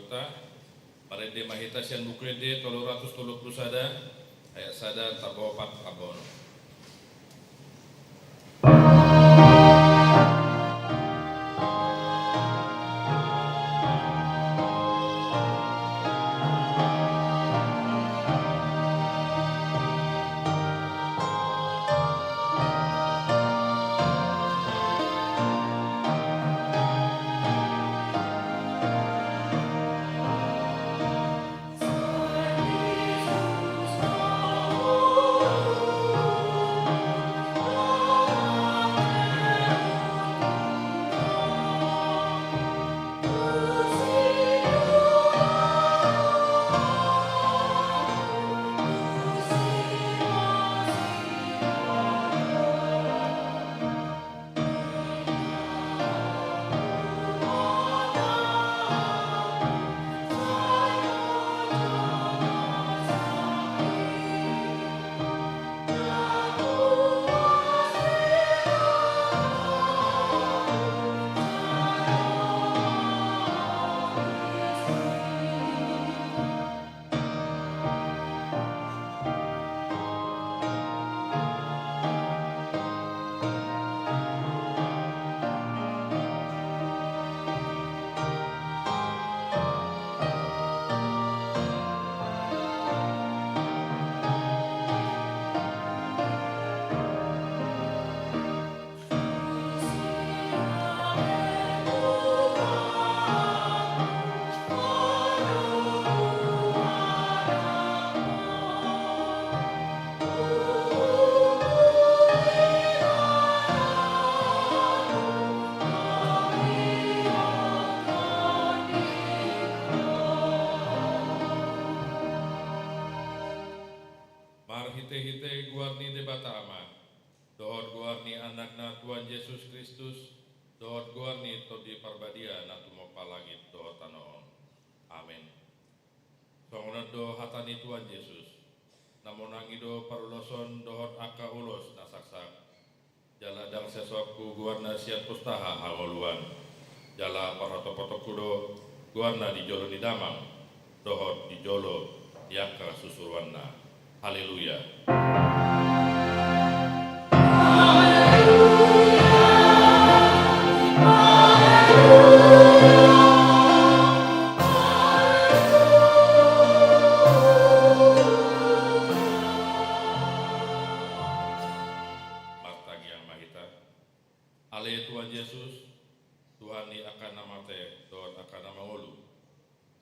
kota. Parede mahita sian bukrede 330 sada ayat sada tabopat abono. Hite-hite guarni de batama, dohor guarni anakna Tuhan Yesus Kristus, dohor guarni to di parbadia na tumopalangit dohor tanoon. Amin. Songonod do hatani Tuhan Yesus, namonangi do paruloson dohor aka ulos na saksak, jaladang sesokku guarna siat pustaha hangoluan, jala paroto-potoku do guarna di jolo di damang, dohor di jolo diaka susuruanna. Haleluya. Martagi yang mahita. Ale Tuhan Yesus, Tuhan ni akan nama te, doa akan nama ulu.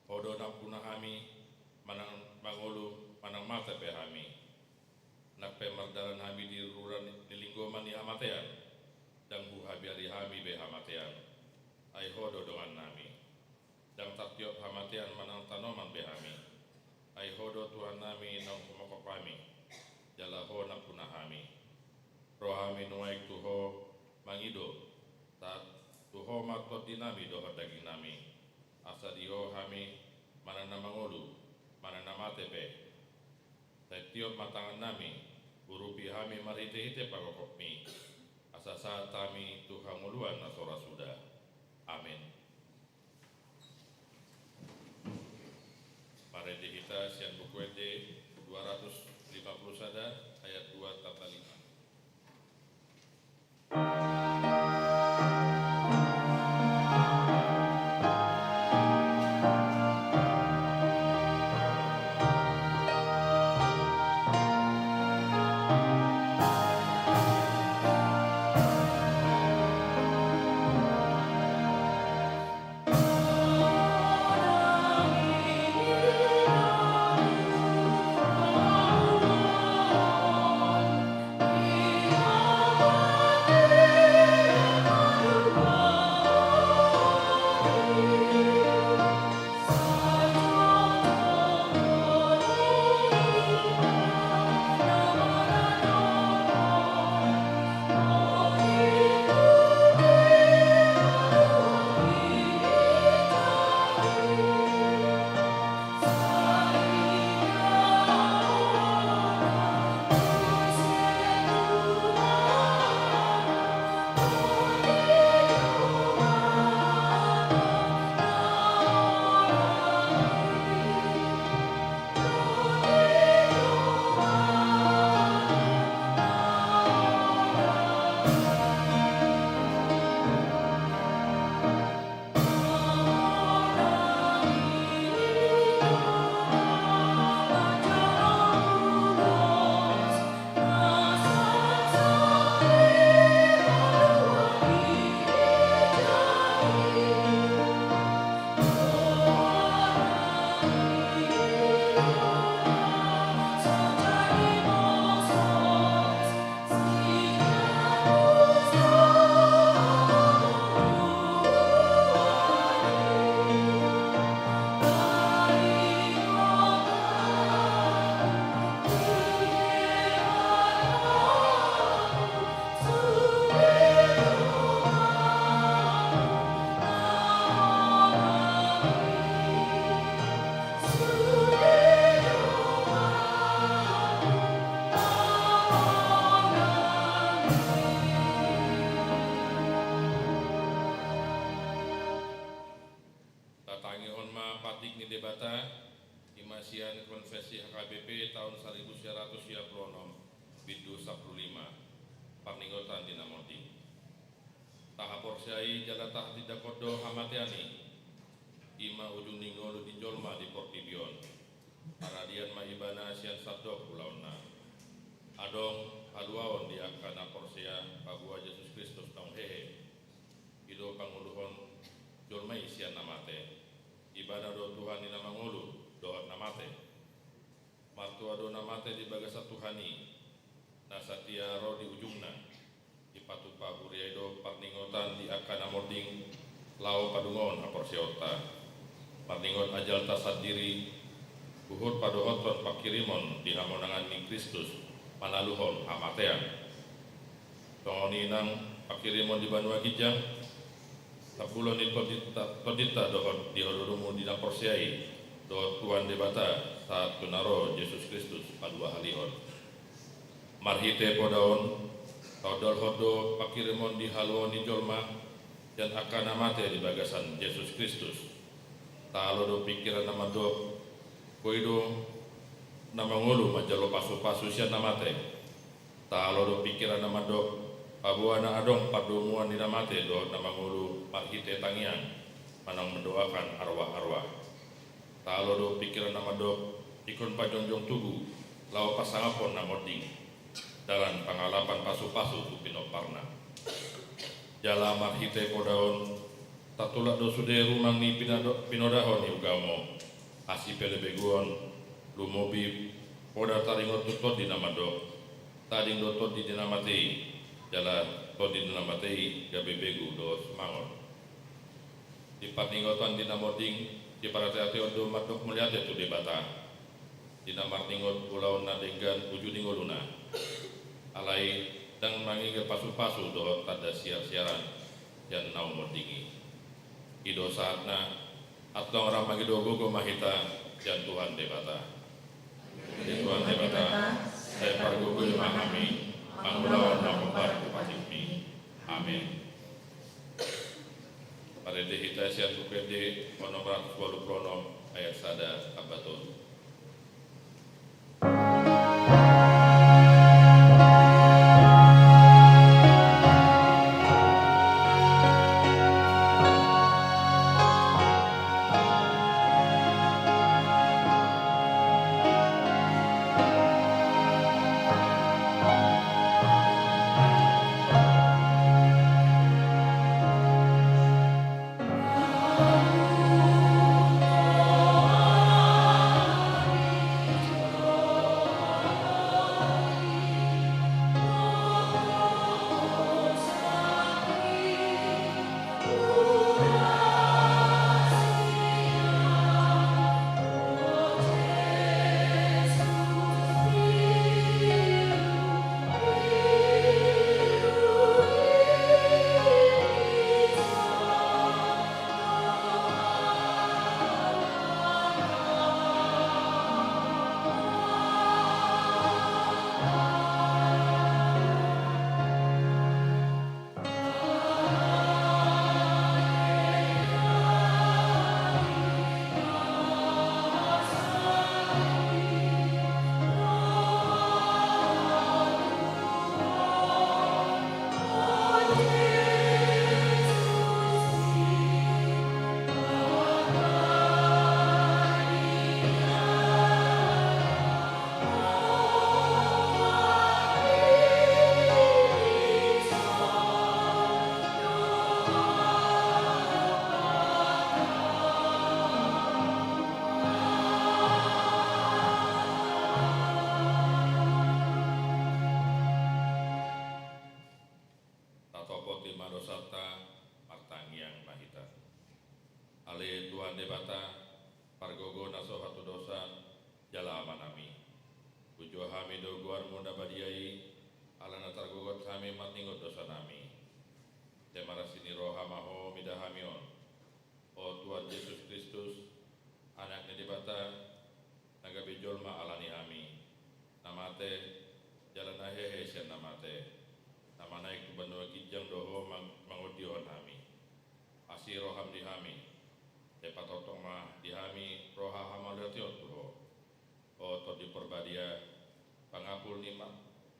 Odo nampuna kami, manang mangulu, manang mata pe kami. Nak pe mardalan kami di ruran nilinggoman ni hamatean, dan buhabi ari kami be hamatean. Ai hodo dengan nami. Dan taktiok hamatean manang tanoman be kami. Ai hodo Tuhan nami nang kumokok kami. Jala ho nampuna kami. Roh kami nuaik tuho mangido. Tat tuho matot dinami doho daging nami. Asa diho kami manang namangolu, manang namatepe. Setiap matangan nami, urupi kami marhite-hite pagokokmi. Asa saat kami Tuhan muluan nasora sudah. Amin. Parede kita sian buku ED 250 sada ayat 2 tambah 5. Bidu 15 Parningotan Dinamodi Tahapor Syai Jalatah Tidak Kodo Hamatiani Ima ujung ningolu di Jolma di Portibion Paradian Mahibana Sian Sabdo Pulauna Adong Haduaon di Akana Porsia Pabua Yesus Kristus Tong Hehe Ido Panguluhon Jolma Isian Namate Ibadah do Tuhan di nama ngulu doa namate Martua do namate di bagasa Tuhani Nasatia ro di ujungna di patupa Huriedo Parningotan di Akana Mording Lau Padungon Aporsiota Parningot ajal tasat diri Buhur padohoton pakirimon di hamonangan ni Kristus Manaluhon amatean Tongoninang pakirimon di Banua Kijang Tapulon di Todita dohot di Hodorumu di Naporsiai dohot Tuhan debata saat tunaro Yesus Kristus padua halihon Marhite podaon Todol hodo pakirimon di haluon di Jolma dan akan amate di bagasan Yesus Kristus Talo do pikiran nama do koido nama ngulu majalo pasu-pasu sian namate Talo do pikiran nama do pabuana adong padumuan di namate do nama ngulu marhite tangian manang mendoakan arwah-arwah Talo do pikiran nama do ikon pajonjong tugu lau pasangapon namoding dalam pengalapan pasu-pasu tu pinoparna jala marhite podaon tatulak do sude rumang ni pinodahon ni ugamo asi pelebeguon lumobi poda taringot tutot di nama do tading do tot di dinamatei jala tot di dinamatei gabe begu do semangon di Parningotan di namoding di parateate odo madok meliate tu debata di namarningot pulau nadenggan uju dingoluna alai dan manggil pasu-pasu do tada siar-siaran dan nau modingi ido saatna atau orang magido gogo mahita dan Tuhan debata Tuhan debata saya pargogo memahami mangulawan mamumbar kupatimi amin pada dehita siat UPD nomor 120 ayat sada abaton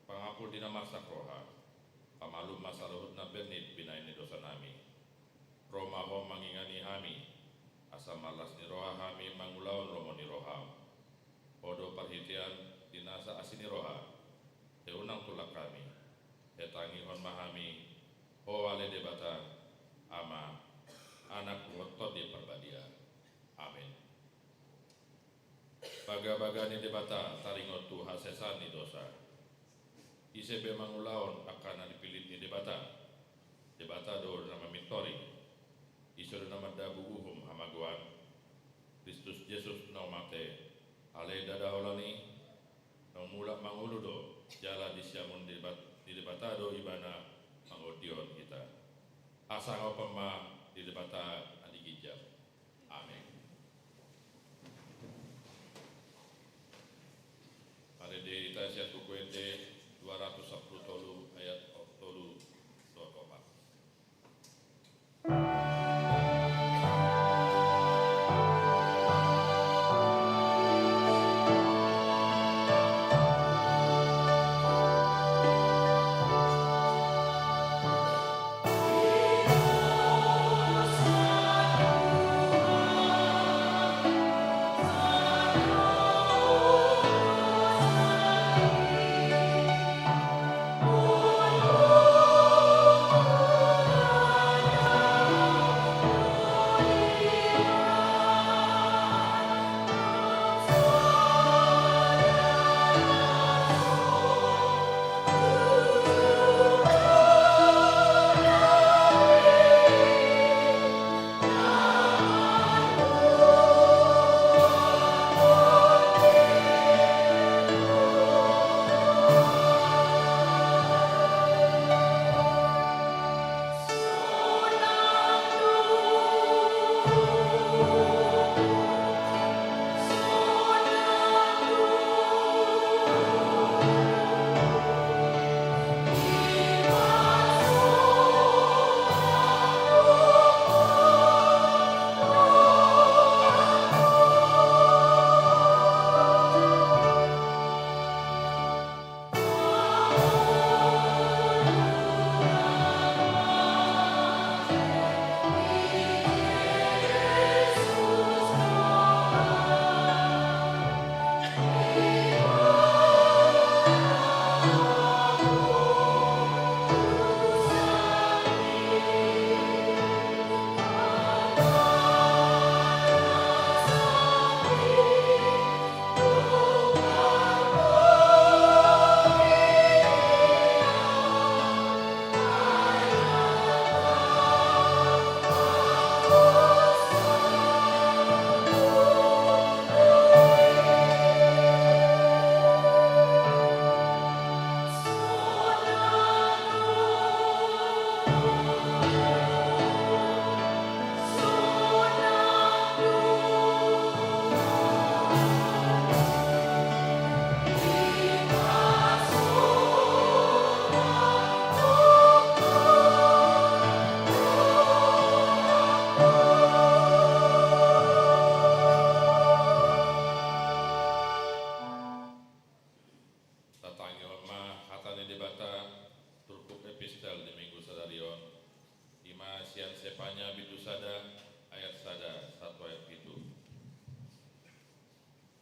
pangapul dina masak roha, pamalum masaluhut na bernit binaini dosa nami. Roma hom mangingani hami, asa malas ni roha hami mangulaon romo ni roha. Podo perhitian dinasa asini roha, teunang tulak kami, etangi hon mahami, ho wale debata, ama, anak ngotot di perbadia. Amin. Baga-bagani debata taringot tu hasesani dosa. Isebe mangulaon akan dipilih ni debata. Debata do nama mitori. Isu nama dabu uhum hamaguan. Kristus Yesus no mate. Ale dada holani. Nong mulak mangulu do. Jala disiamun di debata do ibana mangodion kita. Asa ngau pema di debata adigijab. Amin. Pada di Itasia Tukuende 210 tolu ayat tolu 24.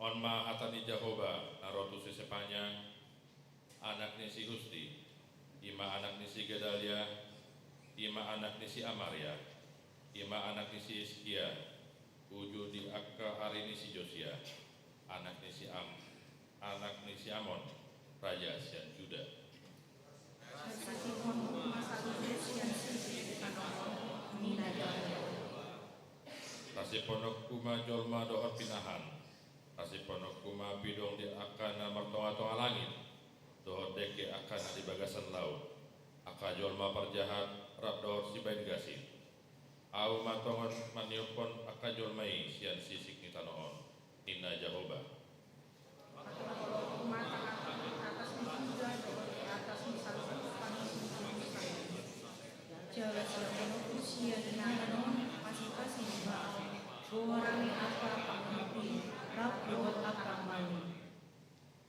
Onma hatani Jehovah narotu sesepanya anak ni si Gusti, ima anak ni si Gedalia, ima anak ni si Amaria, ima anak ni si Iskia, uju di akka hari ni si Josia, anak ni si Amon, raja sian Juda. Kasih pondok kuma jolma doa pinahan, kasih pondok kuma bidong di akana martonga-tonga langit, doa deke akana di bagasan laut, aka jolma perjahat rap doa si bain gasih, au matongon maniupon aka jolmai sian sisik ni tanoon, inna Jehovah. Jawa Jawa usia dengan pasti baal, buarani apa pengerti, rap buat apa mali.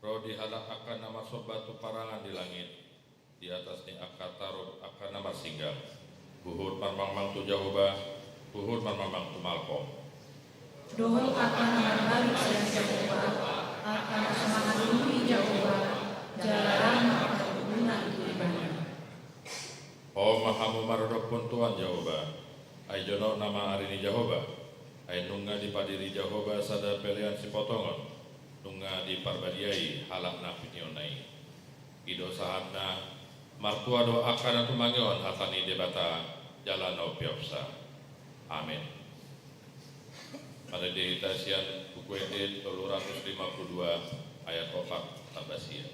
Roh dihalak akan nama sobat peparangan di langit, di atas ni akka taruh akka nama singgah. Buhur marmang tu Jehovah, buhur marmang tu Malcolm. Dohol akan balik siang Jehovah, akan semangat bumi Jehovah, jalan akan guna ibadah. Oh mahamu marudok pun Tuhan Jehovah, ay jono nama hari ini Jehovah, ay nunga di padiri Jehovah sada pelian si potongon, nunga di parbadiai halak na pinionai. Ido sahatna martua do akan tumangion hatani debata jalan opiopsa. Amin. Pada dieditasian buku edit 252 ayat 4 tabasia.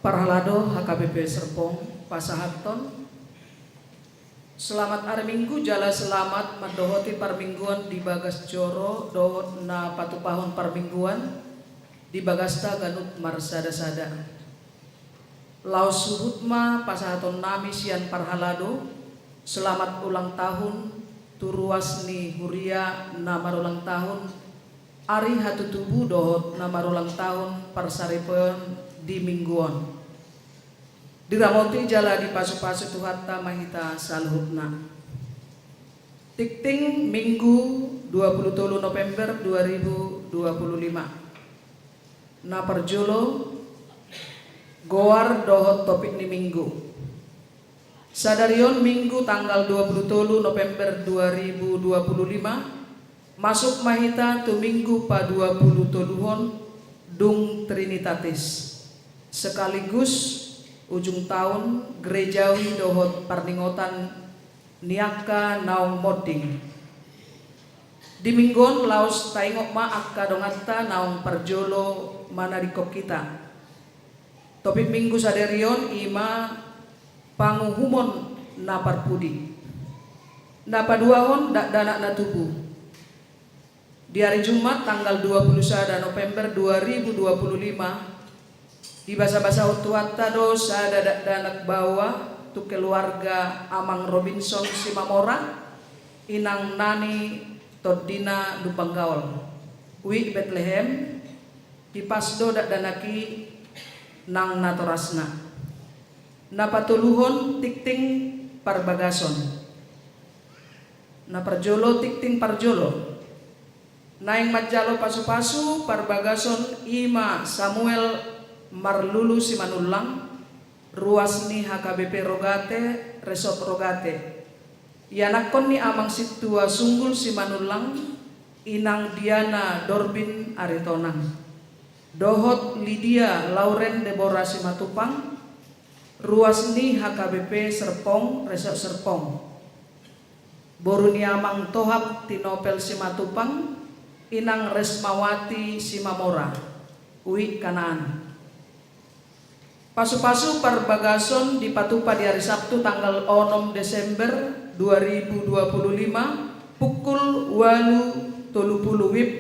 Parhalado HKBP Serpong Pasahaton. Selamat hari Minggu jala selamat mendohoti parmingguan di Bagas Joro dohot na patupahon parmingguan di Bagasta ganut marsada-sada. Laos suhutma Pasahaton nami sian parhalado. Selamat ulang tahun turuasni huria na marulang tahun ari hatutubu dohot na marulang tahun parsaripon di mingguan. Diramoti jala di pasu-pasu tuhatta mahita saluhutna. Tikting Minggu 23 November 2025. Na perjolo goar dohot topik ni Minggu. Sadarion Minggu tanggal 23 November 2025 masuk mahita tu Minggu pa 20 dung Trinitatis. sekaligus ujung tahun gerejawi dohot parningotan niaka naung moding. Di minggon laos taingok ma akka dongatta naung parjolo manadikok kita. Topik minggu saderion ima panguhumon na parpudi. Na paduahon dak dana na tubuh. Di hari Jumat tanggal 21 November 2025 di basa-basa utuata dosa dadak danak bawah tu keluarga Amang Robinson Simamora inang nani Todina Dupanggaol wi Bethlehem di pasdo dak danaki nang natorasna na patuluhon tikting parbagason na parjolo tikting parjolo naing majalo pasu-pasu parbagason ima Samuel Marlulu Simanulang ruasni HKBP Rogate Resort Rogate yanakon ni Amang Situa Sunggul Simanulang inang Diana Dorbin Aritonang dohot Lydia Lauren Deborah Simatupang ruasni HKBP Serpong Resort Serpong boruni Amang Tohap Tinopel Simatupang inang Resmawati Simamora Uwi Kanaan. Pasu-pasu parbagason dipatupa di hari Sabtu tanggal 6 Desember 2025 pukul 8.30 WIB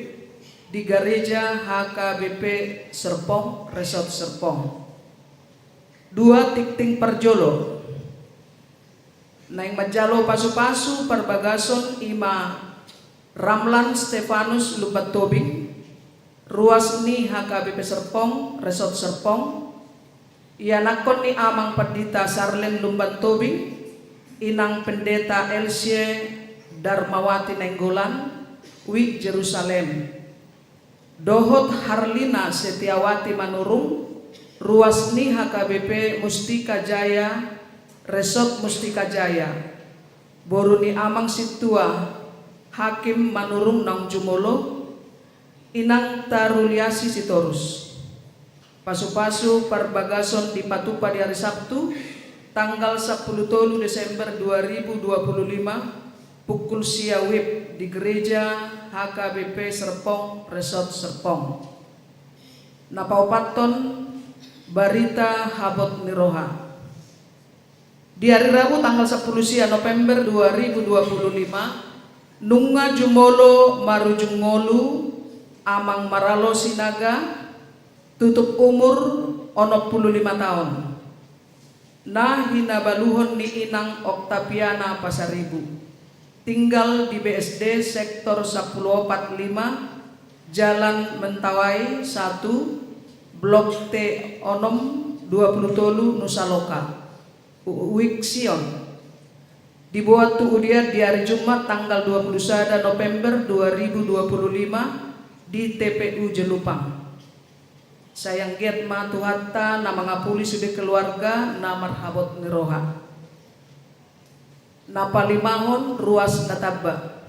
di gereja HKBP Serpong Resort Serpong. 2 tikting parjolo. Naing majalo pasu-pasu parbagason ima Ramlan Stefanus Lubat Tobing ruasni HKBP Serpong Resort Serpong. Ianakon ni Amang Pendeta Sarlen Lumban Tobing inang Pendeta Elsie Darmawati Nenggolan wi Jerusalem dohot Harlina Setiawati Manurung ruasni HKBP Mustika Jaya Resort Mustika Jaya boruni Amang Situa Hakim Manurung Naung Jumolo inang Taruliasi Sitorus. Pasu-pasu parbagason dipatupa di hari Sabtu tanggal 10 Desember 2025 pukul sia WIB di gereja HKBP Serpong Resort Serpong. Napaupaton Barita Habot Niroha. Di hari Rabu tanggal 10 sia November 2025 Nunga Jumolo Marujung Ngolu Amang Maralo Sinaga tutup umur 65 tahun. Nah hinabaluhon ni inang Oktaviana Pasaribu. Tinggal di BSD sektor 1045 Jalan Mentawai 1 Blok T Onom 20 Nusa Loka Wiksion. Dibuat tu udia di hari Jumat tanggal 21 November 2025 di TPU Jelupang. Sayang giat matu hatta nama ngapuli sudah keluarga namar habot niroha. Napalimahon ruas nataba.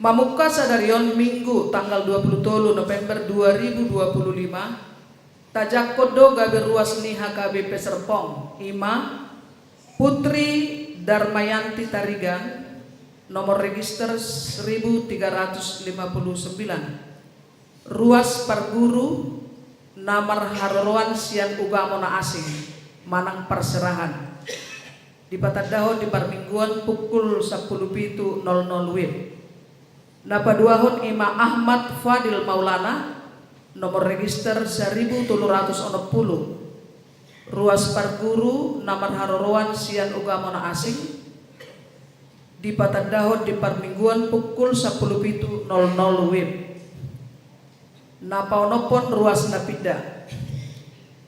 Mamuka sadarion minggu tanggal 20 November 2025 tajakodo gabe ruas ni HKBP Serpong ima Putri Darmayanti Tarigan nomor register 1359 ruas Parguru namar haroroan sian ugamona asing manang perserahan di Patadaho di Parmingguan pukul 10.00 WIB. Napaduahon ima Ahmad Fadil Maulana nomor register 1360 ruas Parguru namar haroroan sian ugamona asing di Patadaho di Parmingguan pukul 10.00 WIB. Napaonopon ruas napida.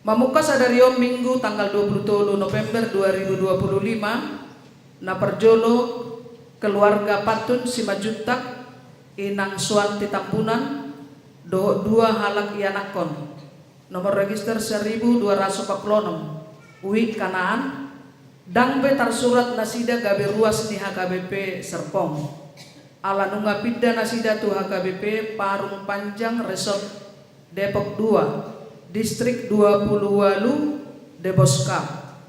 Mamuka sadarion minggu tanggal 20 November 2025 naperjolo keluarga Patun Simajutak inang Suanti Tampunan 2 halak ianakon nomor register 1246 Wi Kanaan dangbe tarsurat nasida gabe ruas ni HKBP Serpong. Ala nunga pidda nasida tu HKBP Parung Panjang Resort Depok 2 Distrik 28 Deboskap.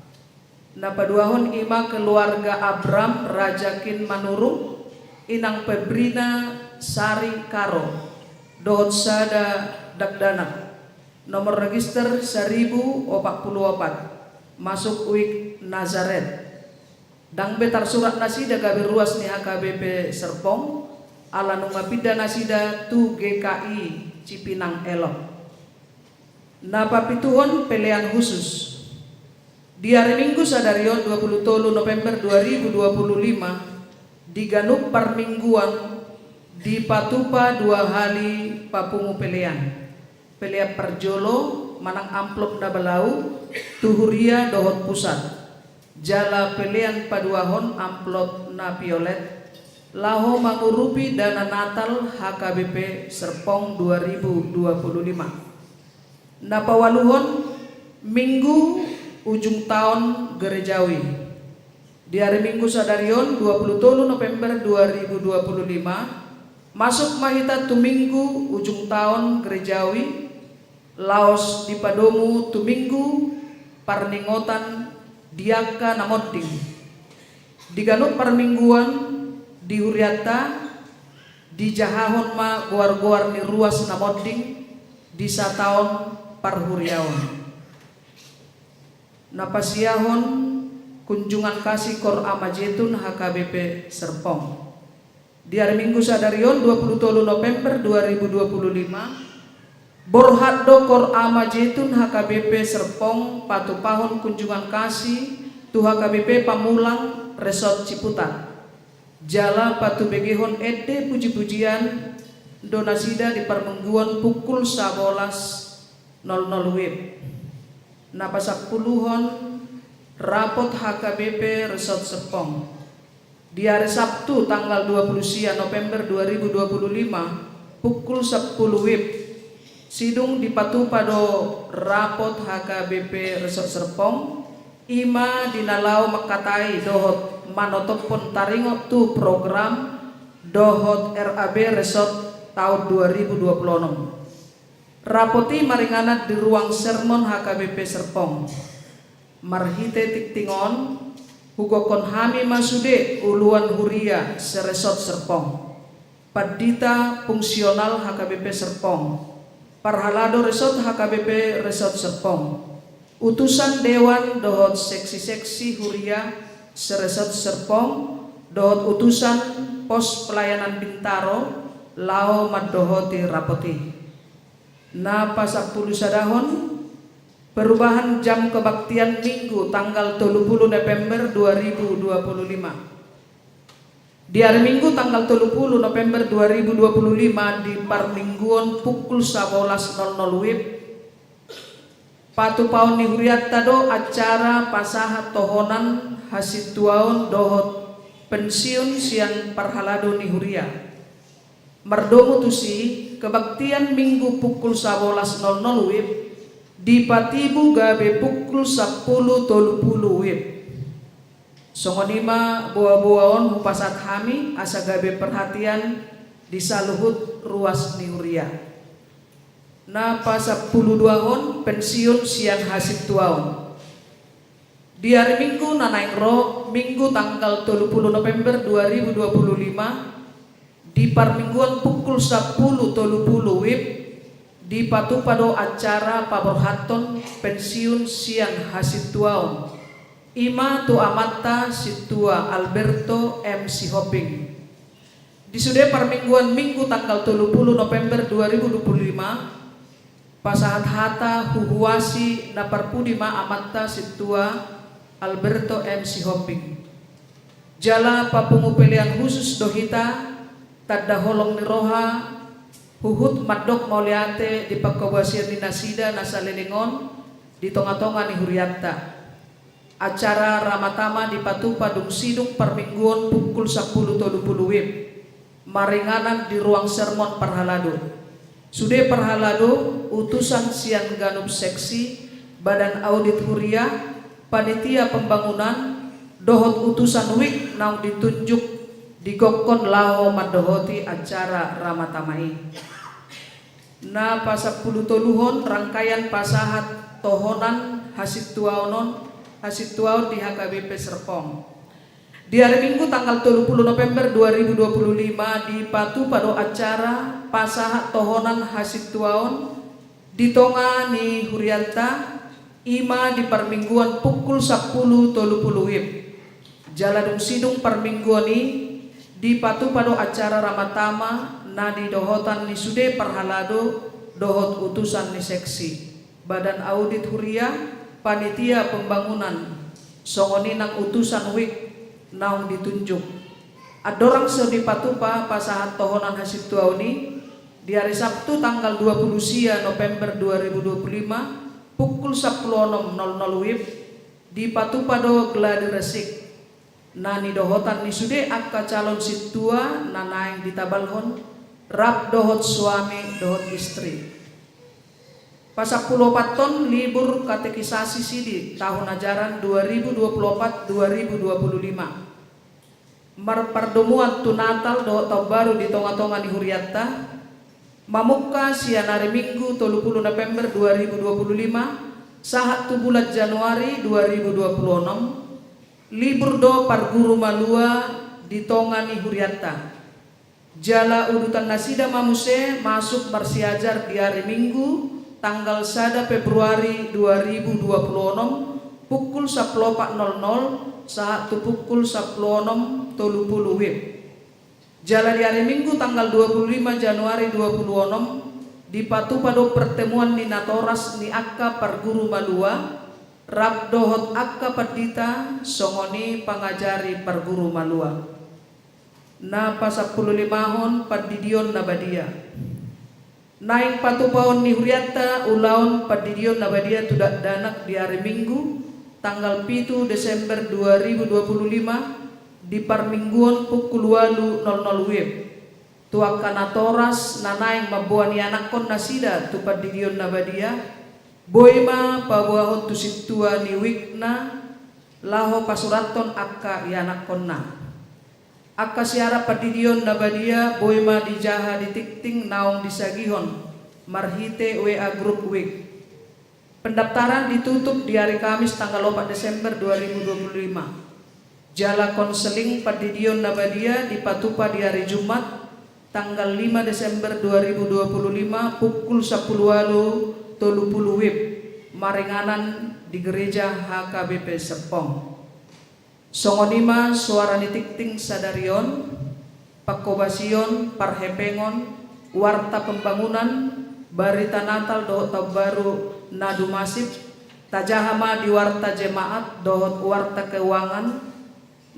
Napaduahon ima keluarga Abram Rajakin Manurung inang Pebrina Sari Karo dohot sada Dagdana nomor register 1044 masuk UIK Nazaret dang betar surat nasida gabe ruas ni HKBP Serpong ala nungapida nasida tu GKI Cipinang Elok. Napapituhon pilihan khusus di hari Minggu sadarion 23 November 2025 di Ganup Parmingguan di Patupa 2 hari papungu pilihan perjolo manang amplop na balau tuhuria dohot pusat jala pilihan paduahon amplop na violet laho mangurupi dana Natal HKBP Serpong 2025 napawaluhon Minggu ujung tahun gerejawi di hari Minggu sadarion 23 November 2025 masuk mahita tu Minggu ujung tahun gerejawi laos di padomu tu Minggu parningotan diaka namoting di Ganup Parmingguan di Huriata di Jahahon ma goar-goar ni ruas namoting di sataon parhuriaon napasiyahon kunjungan kasih Kor Amajetun HKBP Serpong di hari Minggu sadarion 23 November 2025 Borhaddo Kor Amajetun HKBP Serpong patupahon kunjungan kasih tu HKBP Pamulang Resort Ciputat jala patu begehon ede puji-pujian donasida di Parmingguan pukul 11.00 WIB napasak puluhon rapot HKBP Resort Serpong di hari Sabtu tanggal 20 November 2025 pukul 10 WIB sidung di Patupado rapot HKBP Resort Serpong ima dinalau makatai dohot manotopon taringot tu program dohot RAB Resort tahun 2026 rapoti maringanat di ruang sermon HKBP Serpong marhite tiktingon hugokon hami masude uluan huria seresot Serpong padita fungsional HKBP Serpong parhalado resort HKBP Resort Serpong utusan dewan dohot seksi-seksi huria seresot Serpong dohot utusan pos pelayanan Bintaro lao madohoti rapoti na pasapulu sadahon perubahan jam kebaktian Minggu tanggal 30 November 2025 di hari Minggu tanggal 30 November 2025 di Parmingguan pukul 11.00 WIB patupaon ni huriatado acara pasahat tohonan hasituaon dohot pensiun siang parhalado ni huria merdomu tusi kebaktian Minggu pukul 11.00 WIB di Patibu gabe pukul 10.30 WIB songonima buah-buahon hupasat hami asa gabe perhatian di saluhut ruas niuria na pasapuluduahon pensiun siang hasib tuaon di hari Minggu nanaing ro Minggu tanggal 30 November 2025 di Parmingguan pukul 10.30 WIB di Patupado acara paborhaton pensiun siang hasituaon ima tu amata situa Alberto MC Hopping di sude Parmingguan Minggu tanggal 30 November 2025 pasahat hata huhuasi na parpudima amata situa Alberto MC Hopping jala papungu pilihan khusus dohita tadda holong ni roha huhut madok mauliate di pagkawasian ni nasida nasalelingon di tonga-tonga ni huriatta acara ramatama di Patupa dung sidung Parmingguan pukul 10.30 WIB maringanan di ruang sermon parhalado sude parhalado utusan sian Ganup seksi badan audit huria panitia pembangunan dohot utusan WIK naung ditunjuk digokon lao madohoti acara ramatamai Na pasapuluh toluhon rangkaian pasahat tohonan hasituaon di HKBP Serpong. Di hari Minggu tanggal 30 November 2025 di Patu pada acara pasahat tohonan hasituaon di Tonga ni Hurianta ima di permingguan pukul 10.30 WIB. Jaladung sidung permingguan ini di Patu pada acara ramatama na di dohotan ni sude perhalado dohot utusan ni seksi Badan Audit Huria panitia pembangunan songoni nang utusan WIK naung ditunjuk. Adorang di Patupa pasahat tohonan hasituauni di hari Sabtu tanggal 20 November 2025 pukul 10.00 WIB di Patupado Gladi Resik. Nani dohotan ni sude akka calon situa nanaing ditabalhon rap dohot suami dohot istri. Pasapulo paton libur katekisasi sidi tahun ajaran 2024-2025. Marpardomuan tu Natal dohot tahun baru di tonga-tonga ni Huriatta. Mamuka sian hari Minggu 30 November 2025 sahat tu bulan Januari 2026. Libur do parguru malua di tonga ni Huriatta. Jala urutan nasida mamuse masuk marsiajar di hari Minggu tanggal 1 Februari 2026 pukul 14.00 saat tu pukul 10.30 WIB. Jala di hari Minggu tanggal 25 Januari 2026 di Patupado pertemuan ni Natoras ni Akka Parguru Malua rap dohot Akka Padita songoni pangajari Parguru Malua. Na pasapuluh limahon padidion nabadia. Naing Patupahon ni Huriatta ulaon padidion nabadia tudak danak di hari Minggu tanggal 7 Desember 2025 di parmingguan pukul 8.00 WIB. Tuak kanatoras nanaing mabuani anakon nasida tu padidion nabadia boima pabuahon tu situa ni wikna laho pasuraton akka ianakonna. Akka siara padidion nabadia boima dijaha ditikting naong disagihon marhite WA Group Week. Pendaftaran ditutup di hari Kamis tanggal 4 Desember 2025. Jala konseling padidion nabadia di Patupa di hari Jumat tanggal 5 Desember 2025 pukul 10.30 WIB maringanan di gereja HKBP Serpong. Songonima suara nitikting sadarion, pakobasion, parhepengon, warta pembangunan, barita Natal dohot baru nadu masif, tajahama di warta jemaat dohot warta keuangan,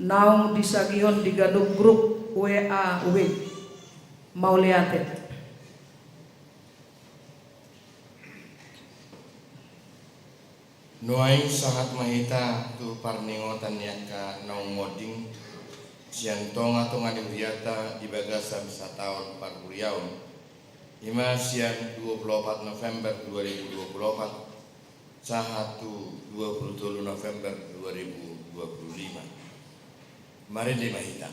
naung disagihon di gadung grup WA WIB. Mauliate. Nuaing sahat mahita tu parningotan yaka naung ngoding siang tonga di Huriatta di bagasan setahun parguriaun ima siang 24 November 2024 sahat tu 27 November 2025. Mari di mahita.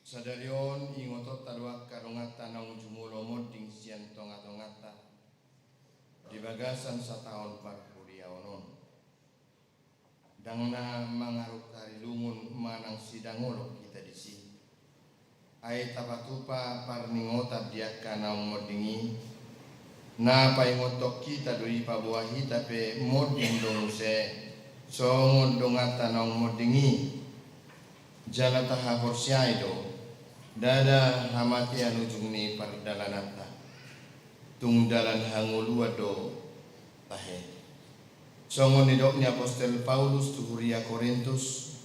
Sadarion ingotot taluak karongata naung jumulo moding sian tonga-tongata di bagasan sataon parpuriaonon dangna mangaruk karilungun manang sidangolo kita di sini ai tapatupa parningota diaka naung modingi na paingotok kita doi pabuahi tapi moding dong se songon dongata naung modingi jana tahapor siaido dada hamati anu jungni pardalanata tungdalan hangulua do tahe songon ni apostol Paulus tuhuria Korintus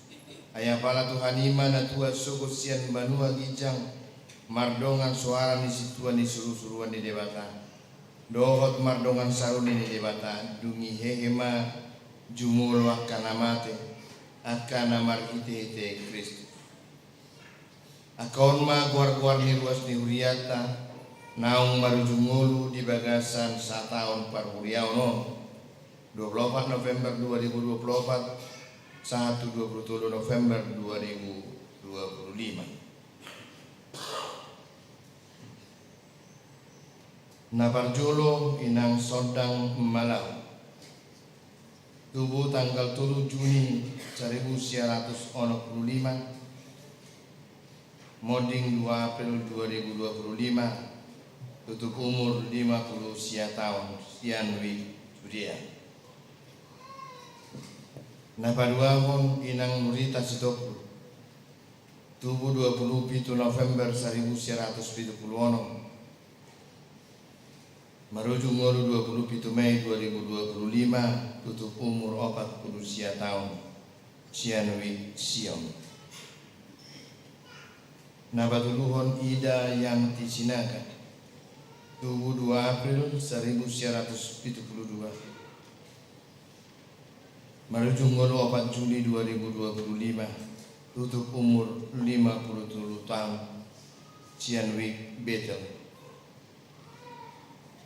aya pala Tuhan iman atua suku sian banua gijang mardongan suara ni situan ni suruh-suruan di debata dohot mardongan saruni ni debata dungi hehema jumul akana mate akana marhite Kristus akaun ma guar-guar ni ruas ni huriata naung marujungulu di bagasan sataon parhuriaono 24 November 2024 27 November 2025 Naparjolo inang sodang malau tubuh tanggal 7 Juni 1905 moding 2 April 2025 tutup umur 50 tahun sianwi Judia napaduahon inang murita sitokru tubuh 27 November 1970 marujung ngolu 27 Mei 2025 tutup umur 40 tahun sianwi Sion Nabatuluhon Ida yang tisinakan tubuh 2 April 1972 marujung ngolu 4 Juli 2025 tutup umur 57 tahun Cianwik Betel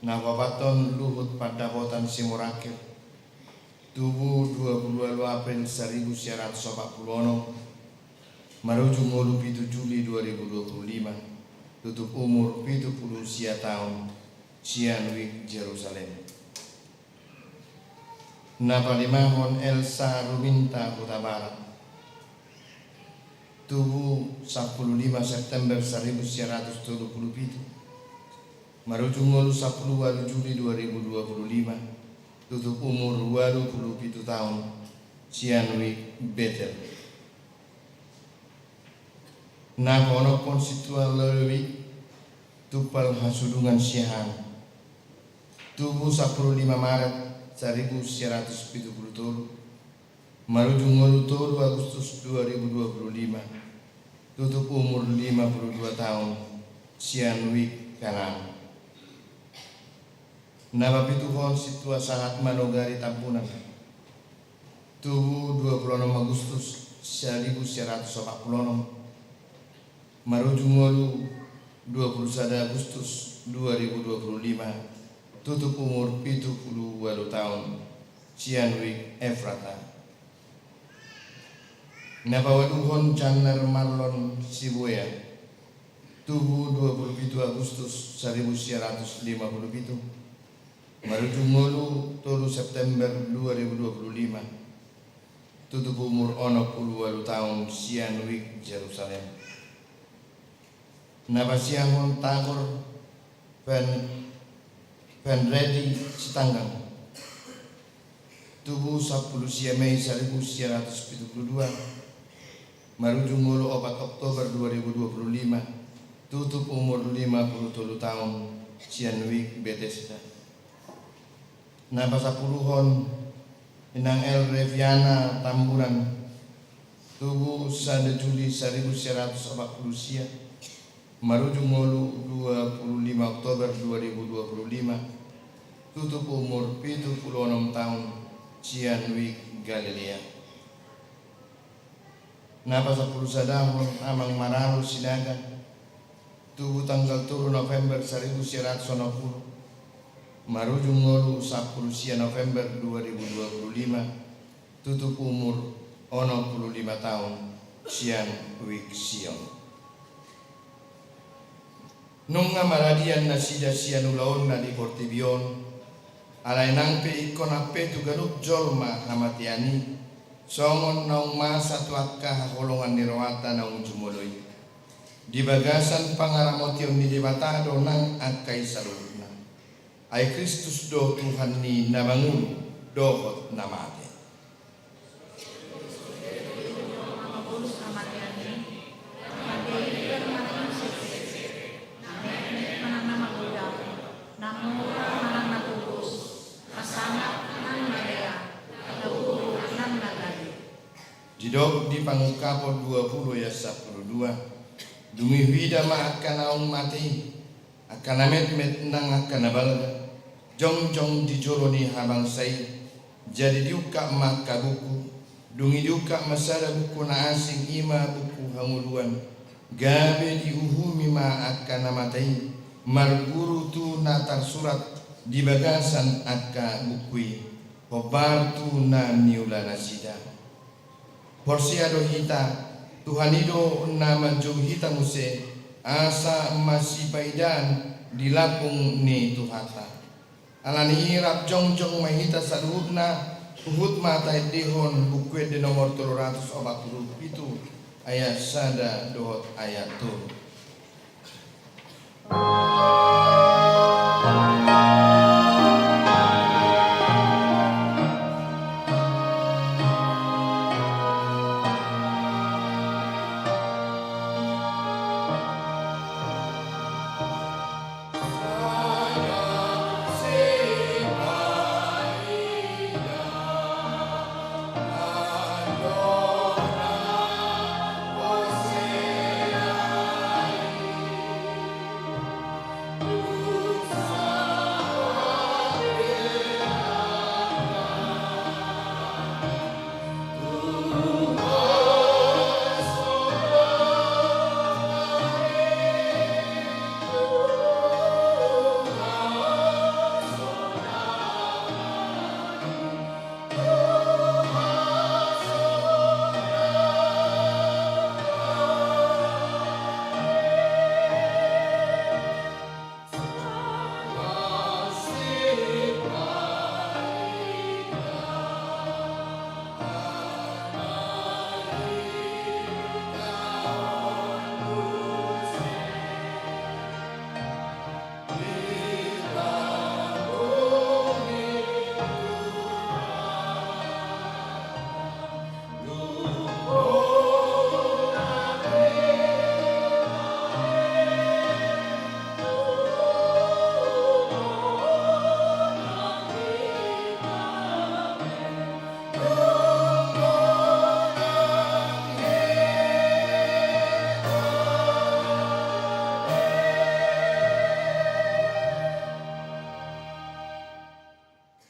Nababaton Luhut Padapotan Simurakir tubuh 22 April 1940 marujung ngolu 7 Juli 2025 tutup umur 70 tahun Cianwik Jerusalem Napalimahon Elsa Ruminta Kota Barat tubuh 15 September 1977 marujung ngolu 10 Juli 2025 tutup umur 27 tahun Cianwik Betel Nakono konstitual lewi tupal hasudungan siahan tubuh 15 Maret 1977 marujung ngolu 3 Agustus 2025 tutup umur 52 tahun Cianwik Kanan Nabapituhon situa sangat manogari Tampunan tubuh 26 Agustus 1946 marujung ngolu 21 Agustus 2025 tutup umur 78 tahun Cianwik Efrata Napawaduhon Caner Marlon Sibuya tubuh 27 Agustus 1957 marujung ngolu 3 September 2025 tutup umur 68 tahun Cianwik Jerusalem Nabasiahon Tagor Penredi Sitanggang tubuh 10 Mei 1972 marujung ngolu 4 Oktober 2025 tutup umur 57 tahun Cianwik Bethesda Napasapuluhon Inang El Reviana Tamburan tubuh 1 Juli 1940 marujung ngolu 25 Oktober 2025 tutup umur 76 tahun Cianwik Galilea Napa 10 sadahon Amang Mararu Sinaga tubuh tanggal 3 November 1990 marujung ngolu 10 November 2025 tutup umur 65 tahun Cianwik Sion nunga maradian na sida siya nulaon na di Portibion, alay nang pe ikon ape tu galup jolma hamatiani, songon naung masa tuaka hakolongan ni roata naung jumuloy. Di bagasan pangaramotion ni debatado nang angkay salurna. Ay Kristus do Tuhan ni namangun dohot namate. Mabulus amatiani, pagdaikan manang sisir, namek manang namagudang, namura manang natubos, pasangat nang nagaya, naguro nang nagadi. Jidok di pangungkapon 20 ayat 12. Dumi vida ma akan naung mati, akan amet met nang akan nabalga, jong jong di joro ni habang say, jadi diuka ma kabuku, dungi diuka masara buku na asing ima buku hanguluan, gabe diuhumi ma akan namatai, marguru tu natar surat di bagasan akka bukui, hobar tu na niula nasida. Porsi ado hita Tuhan ido nama jong hita muse asa masih paidan di lapung ni Tuhata. Alani irap jong jong mahita saluhutna uhut mata dihon bukwe di nomor 340 itu ayat sada dohot ayat tu.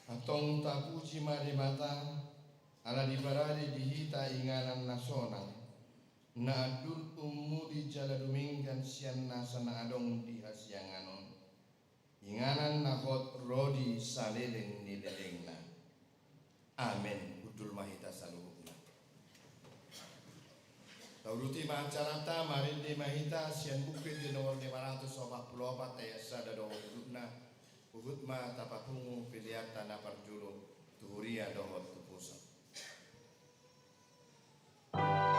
Atong tapuji mari mata ala diparade di hita inganan nasional na adul umudi jala duminggan sian nasana adong di hasianganon inganan nahot rodi saleleng ni lelengna. Amin. Udul mahita saluhukna. Tauruti macarata marindi mahita sian bukit di nomor 544 ayat sada dohot uduna Uhud ma tapapungu pilihat tanah parjulu tuhuria dohot kupusat. Oh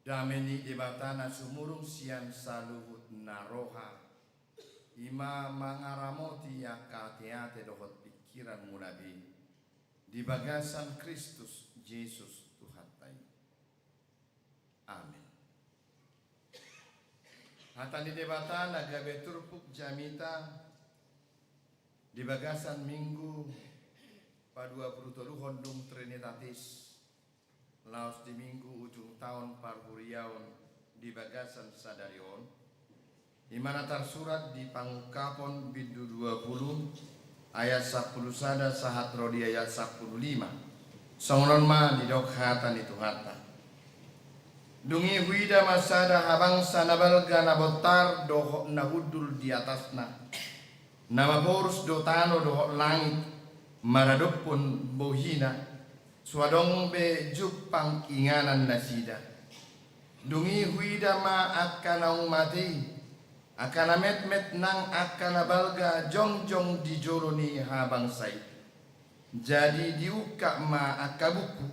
dameni debatana sumurung sian saluhut naroha ima mangaramoti yakate dohot pikiran munabi di bagasan Kristus Yesus Tuhan tai. Amin. Hatan di debatana gabe turpuk jamita di bagasan minggu pada 23 Hondung Trinitatis laos di minggu ujung tahun parhuriaun di bagasan sadarion di mana tersurat di pangungkapon bindu 20 ayat 10 sada sahat rodi ayat 15 songon ma di dokhatan itu hata dungi huida masada habang sanabalga nabotar doho nahudul di atasna nama borus dotano doho langit maradopun bohina swadong be jupang inganan nasida dungi huida ma akanau mati akana met nang akana balga jong di joroni habang sai jadi diuka ma akabuku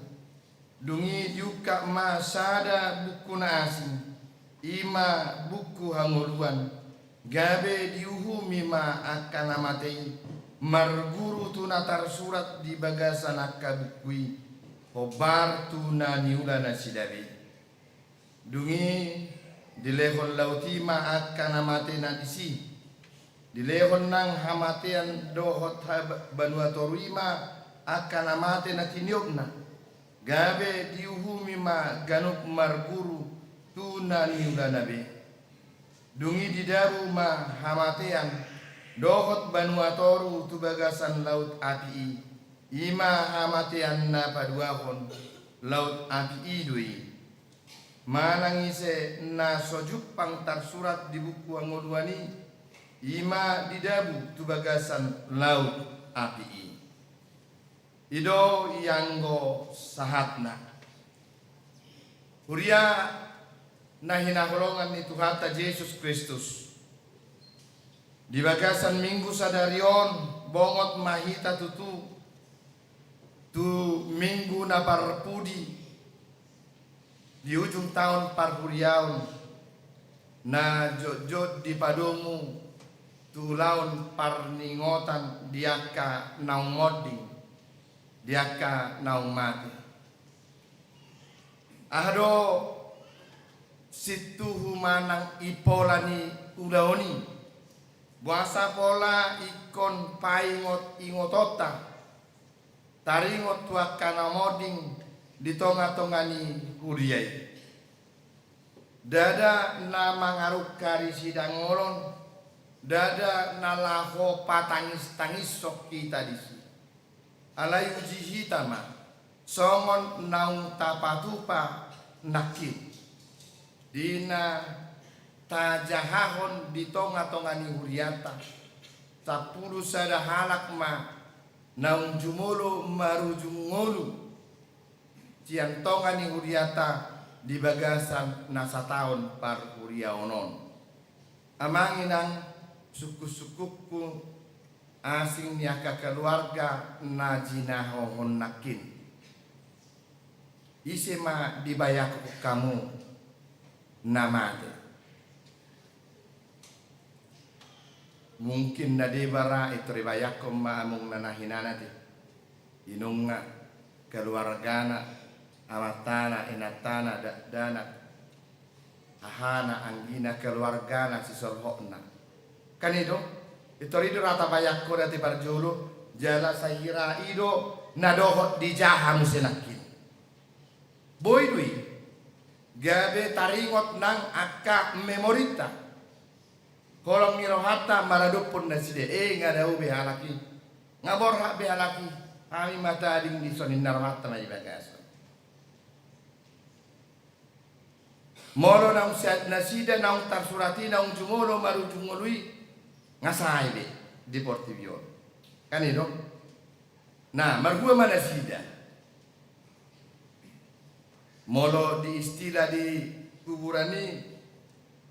dungi diuka ma sada buku na asing ima buku hanguluan gabe diuhumi ma akana matei marguru tunatar surat di bagasan akabukui hobar tuna niula na sidabe dungi dilehon lautima akana mate na disi dilehon nang hamatian dohot banua torima akana mate na tiniokna gabe diuhumi ma ganup marguru tuna niula nabe dungi didaru ma hamatian dohot banua toru tu bagasan laut api ima hamatian na paduahon laut api idui manangise na sojuk pang tersurat di buku angoluani ima didabu tu bagasan laut api ido yanggo sahatna huria nahinaholongan itu hata Yesus Kristus di bagasan minggu sadarion bongot mahita tutu tu minggu na parpudi di ujung tahun parhuriaun na jod di padomu tu laun parningotan diaka naung moding diaka naung mati ahdo situ humanang ipolani udaoni buasa pola ikon paingot ingotota taringot tuakana moding di tonga-tongani huriai dada na mangaruk kari sidang ngolon dada na laho patangis-tangis sok kita disi alai uji hitama songon naung tapatupa nakit dina tajahahon di tonga-tongani huriata 10 sada halak ma naung jumolo marujungolu cian tongani huriata di bagasan nasa tahun par huriaonon amanginang suku-sukuku asing niaka keluarga najinahohon nakin isema dibayak kamu namate mungkin nadebara itu ribayakom maamong nanahinanati inunga keluargana amatana inatana dana ahana anggina keluargana sisorhokna kan itu rido rata bayakko dati parjolo jala sahira ido nadohot di jaha musinakin boy dui gabe taringot nang akka memorita kolong mirohata maradupun naside ngadau behalaki ngabor hak behalaki kami mata ading di sonin narmata na ibagasan molo naung siat nasida naung tarsurati naung jumolo marujungolui ngasai be di Portivio kan itu nah margua mana sida molo di istilah di kuburani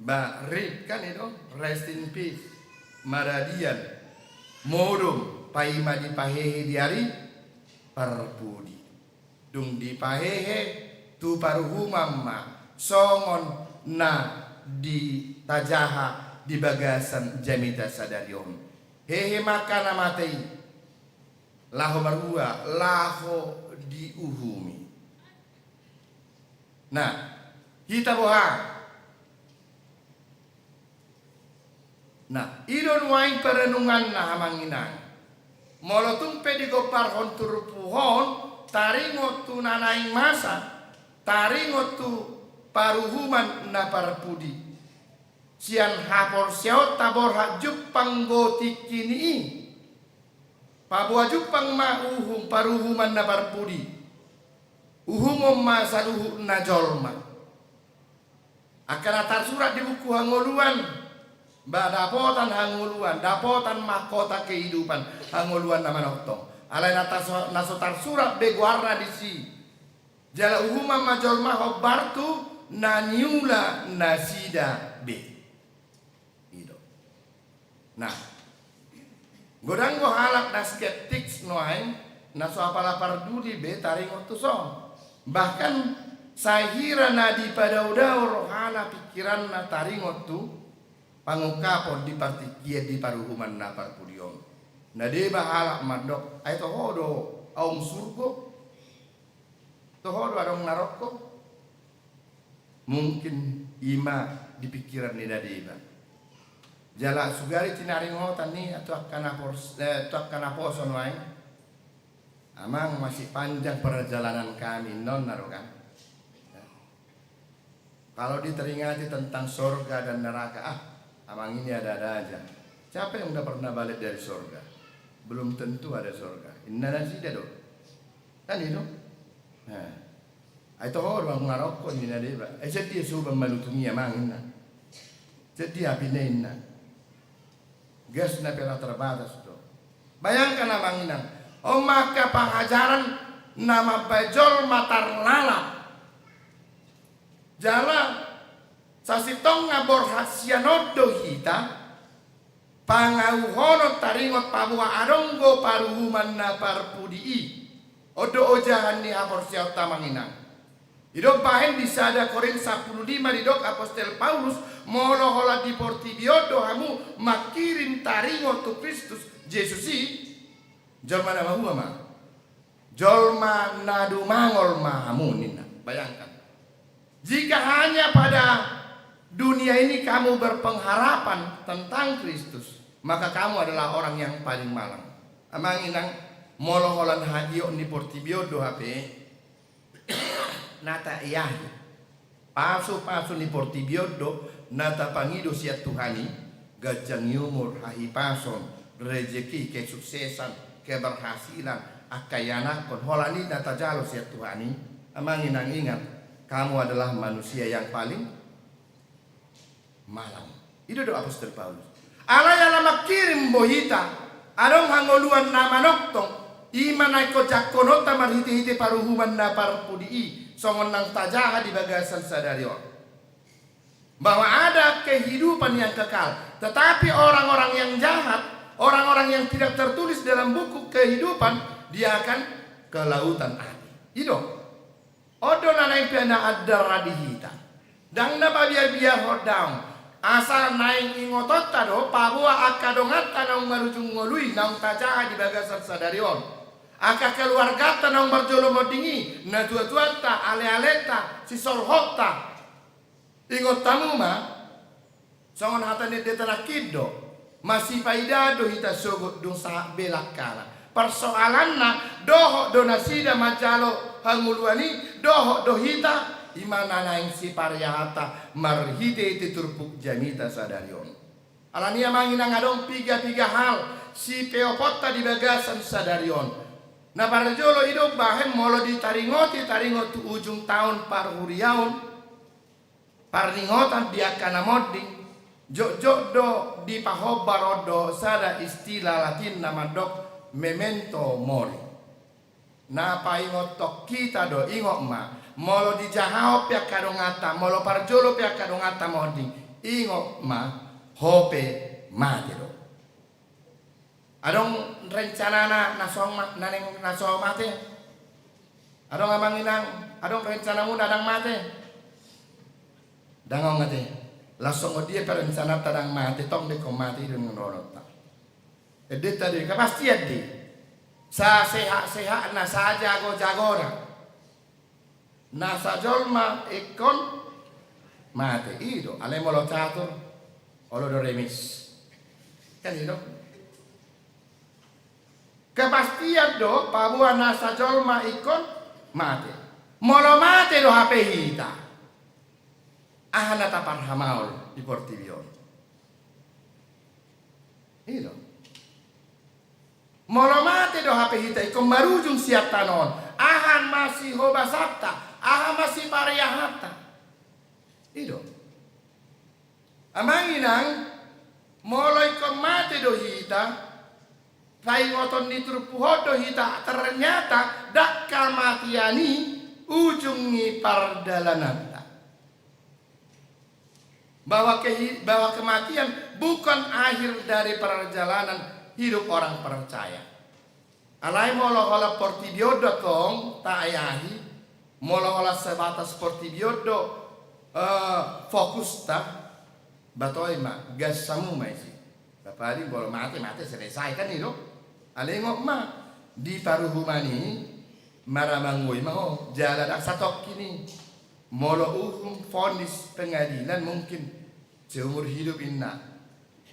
ba rip kan itu rest in peace maradian modum paima di pahehe diari parpudi dung di pahehe tu paruhumamma songon na di tajaha di bagasan jamita sadarion. Hehe maka na matei laho marua laho diuhumi. Nah, kita boha. Nah, idon wain perenungan na hamanginang. Molotung pedi gopar hon turupuhon, taringot tu nanaing masa, taringot tu paruhuman na parpudi. Sian hapor siaot tabor hak jupang goti kini. Pabua jupang ma uhum paruhuman na parpudi. Uhumom ma saluhu na jolma. Akan atar surat di buku hangoluan. Dapotan hanguluan, dapotan mahkota kehidupan hanguluan nama noktong. Alai nasotar surat beguarna di si. Jala uhuma majol maho bartu na niula nasida be. Ido. Nah, godang go halak na skeptiks noain naso apala parduli be taringot tu song. Bahkan sahira na di pada rohana pikiran na taringot tu pangungkapon di parti kia di paruhuman na parpudion. Na de bahalak mandok ay tohodo aung surgo. Tohodo adong naroko. Mungkin ima di pikiran ni dadeba. Jala sugari tinaringotan ni atau akan aposon wae. Amang masih panjang perjalanan kami non narokan. Kalau diteringati tentang surga dan neraka, amang ini ada-ada aja. Siapa yang udah pernah balik dari surga? Belum tentu ada surga. Inna nasida do. Kan itu? Nah. Itu orang ngarokon ni nadeba. Jadi suba malutungi amang inna. Jadi abina inna. Gas na pera terbatas do. Bayangkan amang inna. Oh maka pengajaran nama bajol matar lala. Jala sasitong ngabor hasianodo hita pangauhono taringot pabua adonggo paruhuman na parpudii odo ojahan ni abor siya tamanginang idok bahen di sada Korin 15 didok Apostel Paulus molo hola di portibiodo hamu makirim taringot tu Kristus Yesusi jolma na mahua ma jolma nadu mangol mahamu nina. Bayangkan jika hanya pada dunia ini kamu berpengharapan tentang Kristus, maka kamu adalah orang yang paling malang. Amang inang moloholan hagio ni portibio do hape nata iyah pasu ni portibio do nata pangido siat Tuhani gajang yumur hahipason rezeki kesuksesan keberhasilan akayana kon holani nata jalo siat Tuhani. Amang inang ingat kamu adalah manusia yang paling malang. Itu doa Apostel Paulus. Alay alamak kirim bohita. Adong hangoluan nama noktong. Iman ko jakonota marhiti-hiti paruhuman na parpudii. Songon nang tajaha di bagasan sadarion. Bahwa ada kehidupan yang kekal. Tetapi orang-orang yang jahat, orang-orang yang tidak tertulis dalam buku kehidupan, dia akan ke lautan api. Itu. Odo nanay piana adar radihita. Dang na biar hodang. Asal naing ingotot tado pabua akadongat tanong marujung ngolui nang tajaha di bagasan sadarion. Aka keluarga tanong berjolo modingi na tua-tuanta ale-aleta si solhota. Ingot tamu ma songon hatane detana kiddo masih paidado hita sogot dung sa belakala. Persoalanna doho donasida majalo hanguluani doho dohita imana naing si paryahata marhite iti turpuk jamita sadarion. Alania manginang adong tiga hal si peopota di bagasan sadarion. Na parjolo idok bahem molo di taringot ujung tahun parhuriaun parningotan dia kana modding jok do di pahobarodo sada istilah Latin nama dok memento mori. Na paingot tok kita do ingok ma molo di jahao pia kadongata molo parjolo pia kadongata modding ingok ma hope mate do. Adong rencana naneng nasong mate. Adong amanginang adong rencana mu nadang mate. Dangong ngati. Langsung dia pada sana tadang mati tong de ko mati dengan ronota. Ede tadi kepastian di. Sa sehat na sa jago-jagora. Na sa jolma ikon mati ido. Ale molo catur. Olo do remis. Kan itu. Kepastian do pabuan na sa jolma ikon mati. Molo mati do HP hita. Ahana tapar hamaul di Portivion. Itu. Molo mati do HP hita ikon marujung siap tanon. Ahan masih hoba sabta. Ahan masih pariyahata. Itu. Amanginang molo ikon mati do hita. Pai ngoton niturpuhodo hita ternyata dak kamatiani ujungi pardalanan. Bahwa kematian bukan akhir dari perjalanan hidup orang percaya. Alai molo-ola portibiodo tong tak ayahi, molo-ola sebatas portibiodo fokus ta batoi ma gas samu maisi. Bapari bolo mati selesai kan itu. Alai ngok ma di paruhumani maramangui mau jalan satok kini. Molo vonis pengadilan mungkin seumur hidup inna.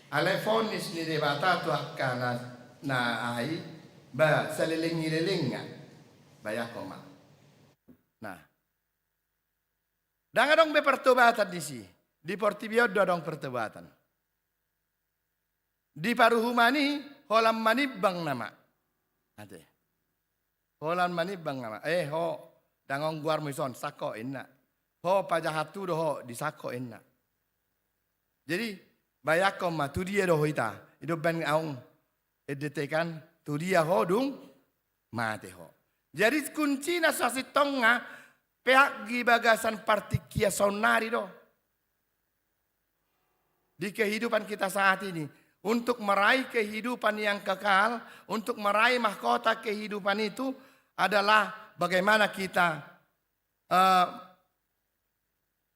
Ale vonis ni debata tu akana na ai ba saliling-lilinga bayak koma. Nah. Danga dong be pertobatan di si. Di Portibiodo dong pertobatan. Di paruhumani holam manibang nama. Ate. Holam manibang nama. Ho dangong guar muison sako inna. Ho pajahatu doho disako enna. Jadi bayako ma tu dia doho ita. Itu ben aung edetekan tu dia ho dung mate ho. Jadi kunci na sasi tonga pihak gibagasan partikia sonari do. Di kehidupan kita saat ini untuk meraih kehidupan yang kekal, untuk meraih mahkota kehidupan itu adalah bagaimana kita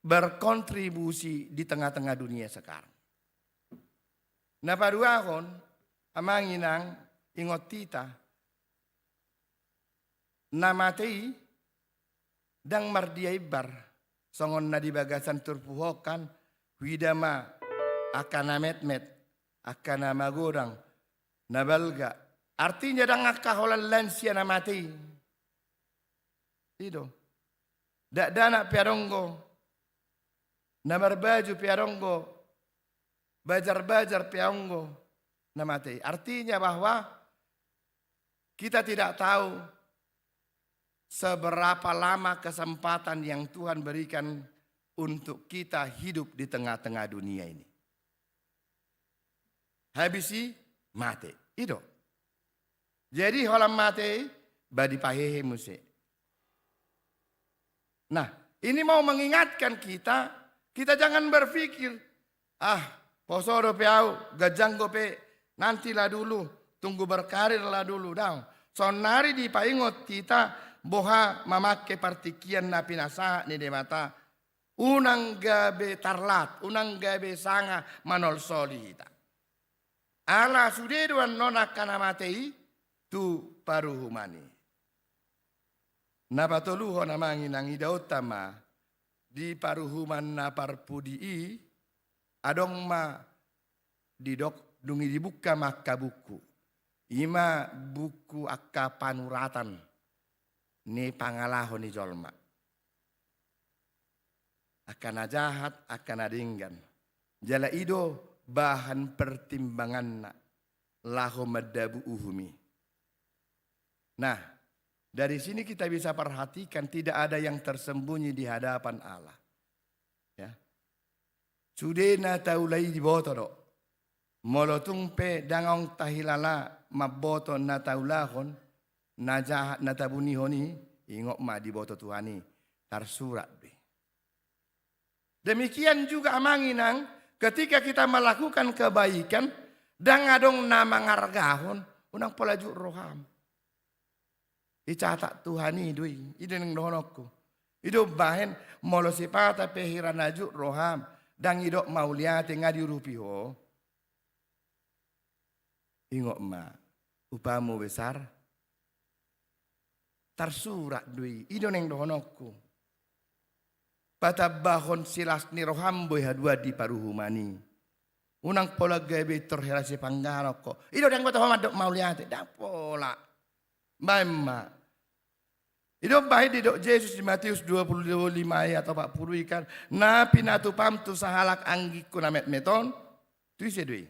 berkontribusi di tengah-tengah dunia sekarang. Nah paduahon amanginang ingot tita namatei dang mardiaibar songon na di bagasan turpuhokan widama akana metmet akana magurang nabalga artinya dang akaholan lansia namatei itu dak dana peronggo namar baju piaronggo, bajar-bajar piaronggo, namate. Artinya bahwa kita tidak tahu seberapa lama kesempatan yang Tuhan berikan untuk kita hidup di tengah-tengah dunia ini. Habisi mate, itu. Jadi holam mate badi pahehe muse. Nah, ini mau mengingatkan kita jangan berpikir, posoro peau, gajanggo pe, nantilah dulu, tunggu berkarirlah dulu. Dang, sonari di paingot kita boha memakai partikian na pinasa ni demata, unang gabe tarlat, unang gabe sanga manol soli kita. Ala sudeduan nona kana matei tu paruhumani. Napatuluho namangin ang idautama di paruhuman na parpudii adong ma didok dungi dibuka maka buku ima buku akka panuratan ni pangalahon ni jolma akan jahat akan adinggan jala ido bahan pertimbangan na laho madabu uhumi. Nah, dari sini kita bisa perhatikan tidak ada yang tersembunyi di hadapan Allah. Ya. Sudena taulai di botoro. Molotung pe dangong tahilala maboto na taulahon na jahat na tabunihoni ingok ma di boto Tuhani tarsurat be. Demikian juga amanginang ketika kita melakukan kebaikan dan adong nama ngargahon unang pelajuk roham. Icatak Tuhani dui, ide neng dohonokku. Ido bahen molo sipata pehiran aju roham dang ido mauliate ngadi rupiho. Ingok ma upamu besar tarsurak dui ido neng dohonokku. Patabahon silas ni roham boy hadua di paruhumani. Unang pola gabe terhelasi panggaroko. Ido dang bata homadok mauliate dak pola. Bama. Ido bahe di dok Yesus di Matius 25 ayat atau 40 ikan. Na pinatu pamtu sahalak anggiku namet meton. Tu isi dui.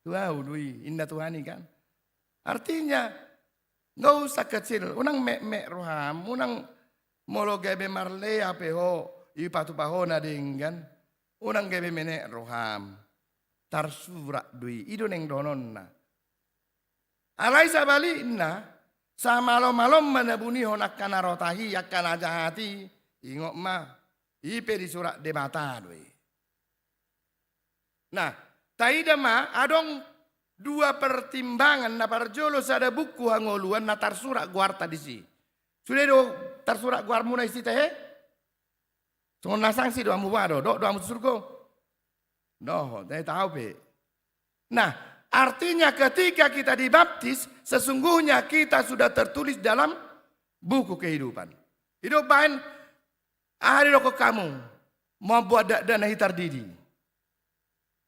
Wow dui indah Tuhani kan. Artinya nggak usah kecil. Unang mek roham. Unang molo gabe marle apeho. Ipatu pahona ding kan. Unang gabe menek roham. Tarsurak dui. Ido neng donon na. Alai sabali inna. Sa malom-malom menabuni honak kana rotahi yakana jahati ingok ma ipe di surat de mata doi. Nah, taida ma adong dua pertimbangan na parjolo sada buku hangoluan na tarsurak guarta di si. Sudah do tarsurak guar muna isi teh? Songon nasang si doa muwado, doa surgo. Doh, saya tahu pe. Nah, artinya ketika kita dibaptis, sesungguhnya kita sudah tertulis dalam buku kehidupan. Hidup bahan ahli rokok kamu mau buat dak dana hitar didi.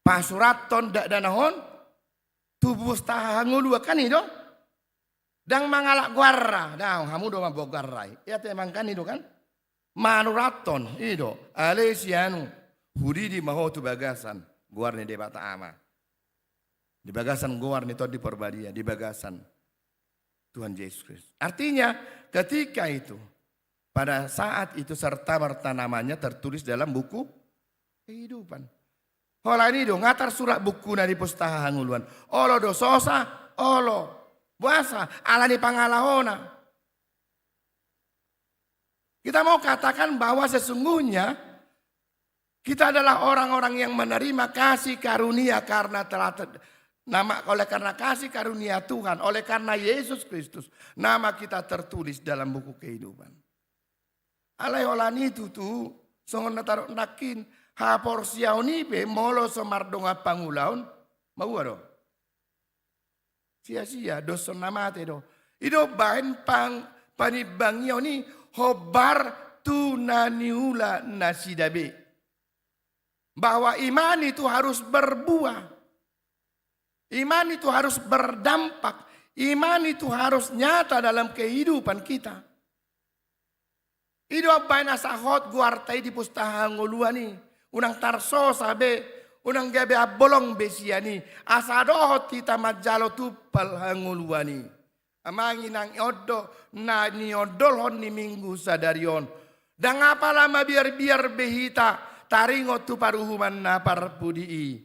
Pasuraton dak dana hon tubuh stahangu dua kan itu. Dang mangalak guarra, dang kamu do mabok garrai. Ya temang kan itu kan. Manuraton itu alesianu huridi mahotu bagasan guarne debata ama. Di bagasan goar itu di perbadia, di bagasan Tuhan Yesus Kristus. Artinya ketika itu, pada saat itu serta-merta namanya tertulis dalam buku kehidupan. Hola ini dong, ngatar surat buku dari pustaha hanguluan. Olo do sosa, olo buasa, ala di pangalahona. Kita mau katakan bahwa sesungguhnya kita adalah orang-orang yang menerima kasih karunia karena telah oleh karena kasih karunia Tuhan, oleh karena Yesus Kristus, nama kita tertulis dalam buku kehidupan. Alai olani itu tuh, songon natarok nakin, hapor siauni pe molo somardonga pangulaun, mau ado. Sia-sia doson namate do. Ido bahan panibangio ni hobar tunaniula nasidabe. Bahwa iman itu harus berbuah. Iman itu harus berdampak. Iman itu harus nyata dalam kehidupan kita. Ido apa yang asahot guartai di pustaha ngoluani. Unang tarso sabe. Unang gabe abolong besiani. Asadohot kita majalo tupal hangoluani. Amangin ang odo na ni odolhon ni minggu sadarion. Dan apa lama biar behita. Taringot tu paruhuman na parpudii.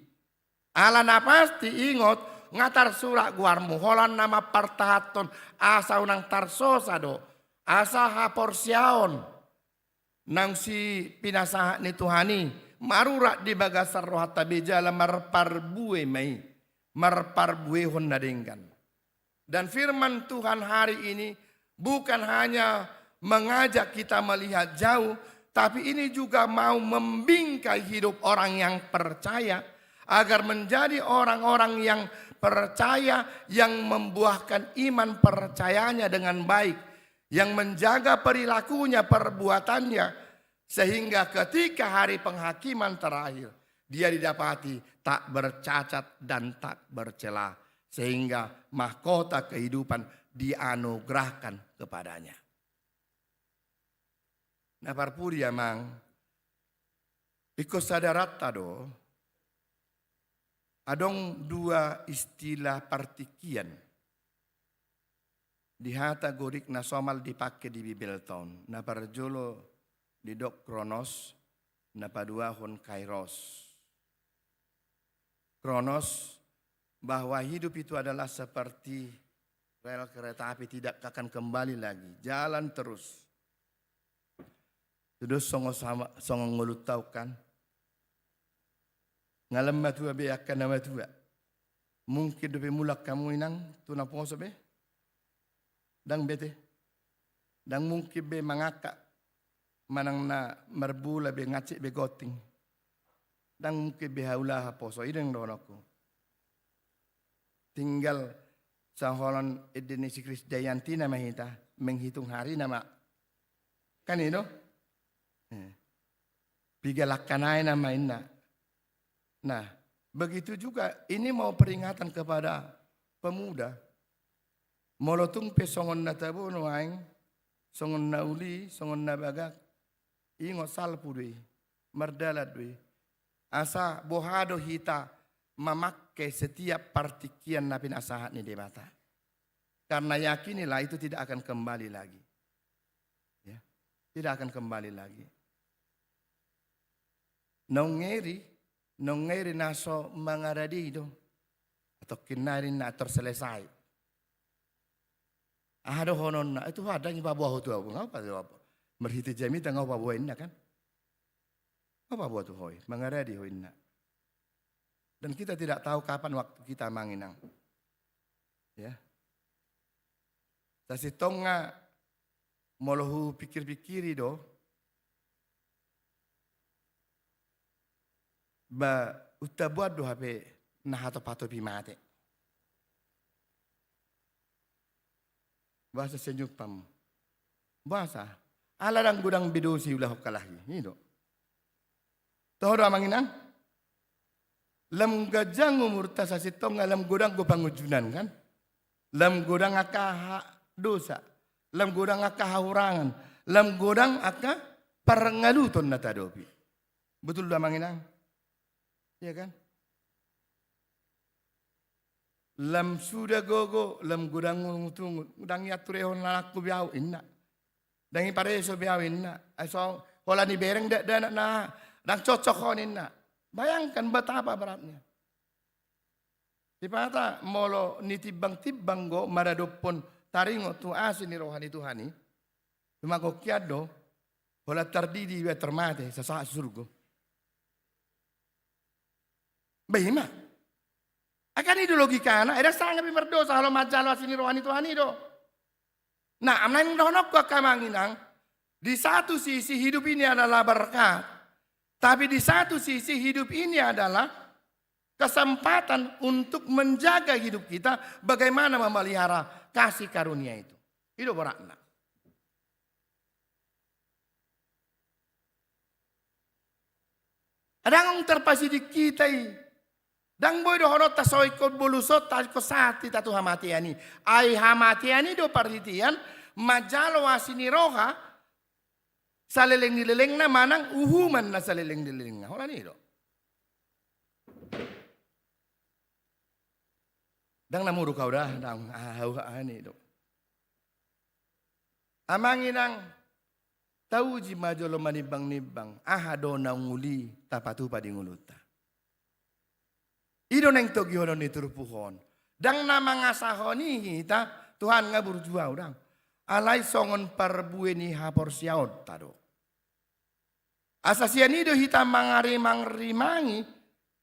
Ala na pasti ingot ngatar surak guarmu holan nama partahaton asa unang tarsosa do asa haporsiaon nang si pinasaha ni Tuhani marurak di bagasar rohata bejala marparbue mai marparbue hon nadengkan. Dan firman Tuhan hari ini bukan hanya mengajak kita melihat jauh, tapi ini juga mau membingkai hidup orang yang percaya agar menjadi orang-orang yang percaya, yang membuahkan iman percayanya dengan baik, yang menjaga perilakunya, perbuatannya, sehingga ketika hari penghakiman terakhir, dia didapati tak bercacat dan tak bercela, sehingga mahkota kehidupan dianugerahkan kepadanya. Nah parpuri amang, ikut sadaratta do, adong dua istilah partikian di hata gorik na somal dipakai di Bibelton. Na parjolo di dok kronos, na paduahon kairos. Kronos bahwa hidup itu adalah seperti rel kereta api tidak akan kembali lagi, jalan terus. Terus songo ngulut tau kan. Ngalam matua be akan nama tua. Mungkin dobe mulak kamu inang tu na ponso be. Dang bete. Dang mungkin be mangaka. manang na marbula be ngacik be goting. Dang ke behaula poso ideng donoko. Tinggal sa holon Indonesia Krisdayanti nama hita menghitung hari nama kan itu. Bigalakkanai nama inna. Nah, begitu juga ini mau peringatan kepada pemuda. Molotung pe songon na tabu no aing, songon na uli, songon na bagak. Ingo salpu dui, merdalat dui. Asa bohado hita memakai setiap partikian na pinasahat ni debata. Karena yakinilah itu tidak akan kembali lagi. Ya, tidak akan kembali lagi. Nongeri naso mangaradido atau kinarin na terselesai. Ada honon na itu ada yang bawa tu apa apa. Merhiti jami tengah bawa ini kan. Apa buat tu hoi? Mengaradi hoi nak. Dan kita tidak tahu kapan waktu kita manginang. Ya. Tasi tonga molohu pikir-pikiri do. Ba utabuat do hape nahato pato pimate. Bahasa senyuk pam. Bahasa. Alarang gudang bidosi ulah kalahi. Ini do. Tahu manginang? Lam gajang umur tasa sitong lam godang go pangujunan kan? Lam godang akah dosa, lam godang akah haurangan, lam godang akah parangaluton na tadopi. Betul dah manginang? Iya kan? Lam sudah gogo, lam godang ngutung, godang yaturehon lalaku biau inna. Dangi pareso biau inna. Aso hola ni bereng dak na. Dan cocokonin nak. Bayangkan betapa beratnya. Dipata molo nitibang-tibang go maradopon taringo tu asin ni rohani Tuhani. Cuma go kiado hola tardidi wa termate sa surgo. Bagaimana? Akan ideologi kana ada sangat berdosa kalau majalo asin ni rohani Tuhani do. Nah, amnan donok ko kamanginang di satu sisi hidup ini adalah berkat. Tapi di satu sisi hidup ini adalah kesempatan untuk menjaga hidup kita bagaimana memelihara kasih karunia itu. Itu beratna. Adang terpasi di kita dang boy do honot tasoy ko bulusot ta ko sati tatu hamatiani. Ai hamatiani do partitian majalo asini roha saleleng-leleng na manang uhuman na saleleng-leleng na. Wala nito. Dang namuro ka dah, dang nito. Amanginang tauji majolo manibang-nibang, ahado na nguli tapatu pa dinguluta. Ido nang togyono ni turupuhon. Dang na mga sahoni hita, Tuhan nga burjuaw dang. Alay songon parbue ni hapor siyaod tado. Asasianido hita mangari-mangrimangi,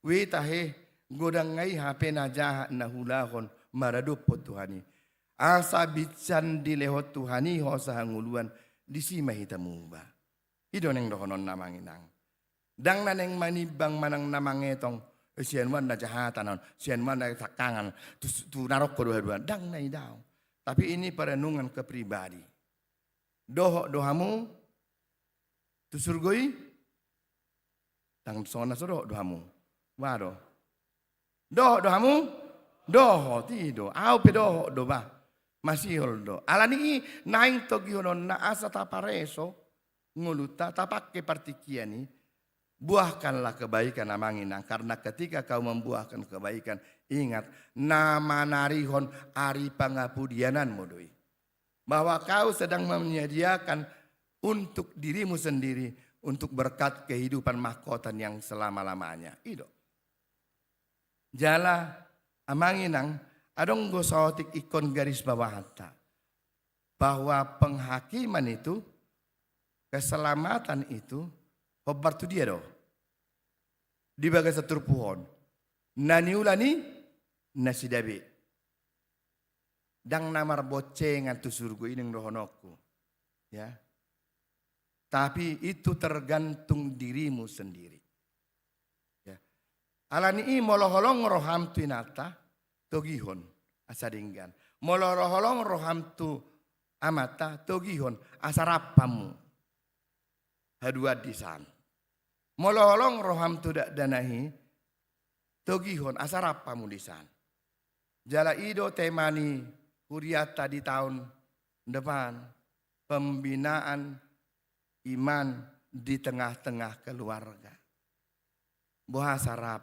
witahe godang ngay hape na jahat na hulahon maradupot Tuhani. Asa bitsan dilehot Tuhani ho sa hanguluan disima hita muba. Ido neng dohonon namanginang. Dang na neng manibang manang namangetong sianwan na jahatan, sianwan na takangan, tu narok ko dua-dua. Dang na idaw. Tapi ini perenungan kepribadi. Dohamu, tu surgoi, tang sona soro dohamu. Wado. Dohamu, doho tido. Au pe doho doba. Masihol do. Alani naing togionon na asa tapareso nguluta tapake partikiani. Buahkanlah kebaikan namanginang. Karena ketika kau membuahkan kebaikan, ingat nama narihon ari pangapudianan modoi. Bahwa kau sedang menyediakan untuk dirimu sendiri, untuk berkat kehidupan mahkota yang selama-lamanya. Itu. Jala amanginang adong gosotik ikon garis bawah hatta. Bahwa penghakiman itu, keselamatan itu, hobar tu dia doh. Di bagai setur pohon. Naniulani nasidabi. Dang namar bocengan tu surgo ini dohonokku. Ya. Tapi itu tergantung dirimu sendiri. Ya. Alani moloholong roham tu inata togihon asadinggan. Moloholong roham tu amata togihon asarapamu. Hadua disan. Moloholong roham tu dak danahi togihon asarapamu disan. Jala ido temani huriata di tahun depan pembinaan iman di tengah-tengah keluarga. Bahasa Arab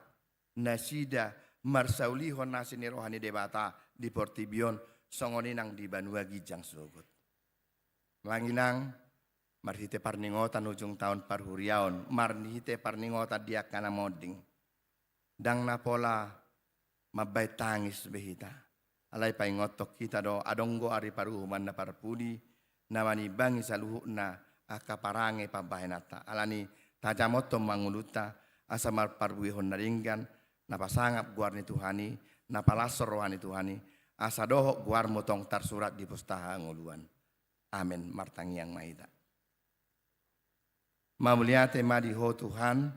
nasida marsaulihon nasini rohani debata di Portibion songoninang di Banua Gijang Sogot. Manginang marhite parningotan ujung tahun parhuriaon marhite parningotan dia kana moding. Dang napola mabay tangis behita. Alay paingotok kita do adonggo ari paruhuman na parpudi namani bangi saluhu na akaparange pabahenata alani tajamoto manguluta asamar parbuihon naringgan napasangap guarni Tuhani napalasor rohani Tuhani asadoho guar motong tarsurat di pustaha nguluan. Amin martangiang maida. Mamuliate madiho Tuhan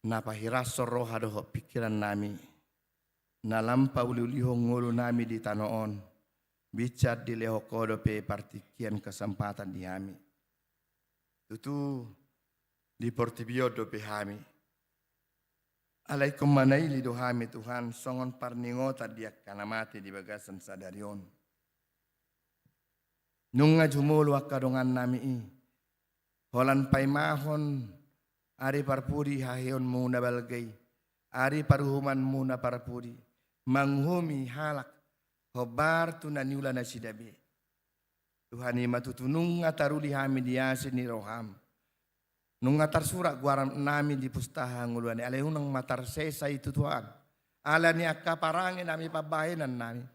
napahirasor roha doho pikiran nami nalampa uliuliho ngulu nami di tanoon bicar di leho kodo pe partikian kesempatan di hami. Tutu di Portibio do pe hami. Alaikum manaili do hami Tuhan songon parningota dia kana mati di bagasan sadarion. Nunga jumulu akadongan nami i. Holan paimahon ari parpudi haheon muna balgay. Ari paruhuman muna parpudi. Manghumi halak. Hobar tu naniula na sidabi. Tuhani matutunung ngataruli hami diasin ni roham. Nung ngatar surat guaram nami di pustaha nguluani. Alehunang matar sesa itu Tuhan. Ala ni akaparangin nami pabahinan nami.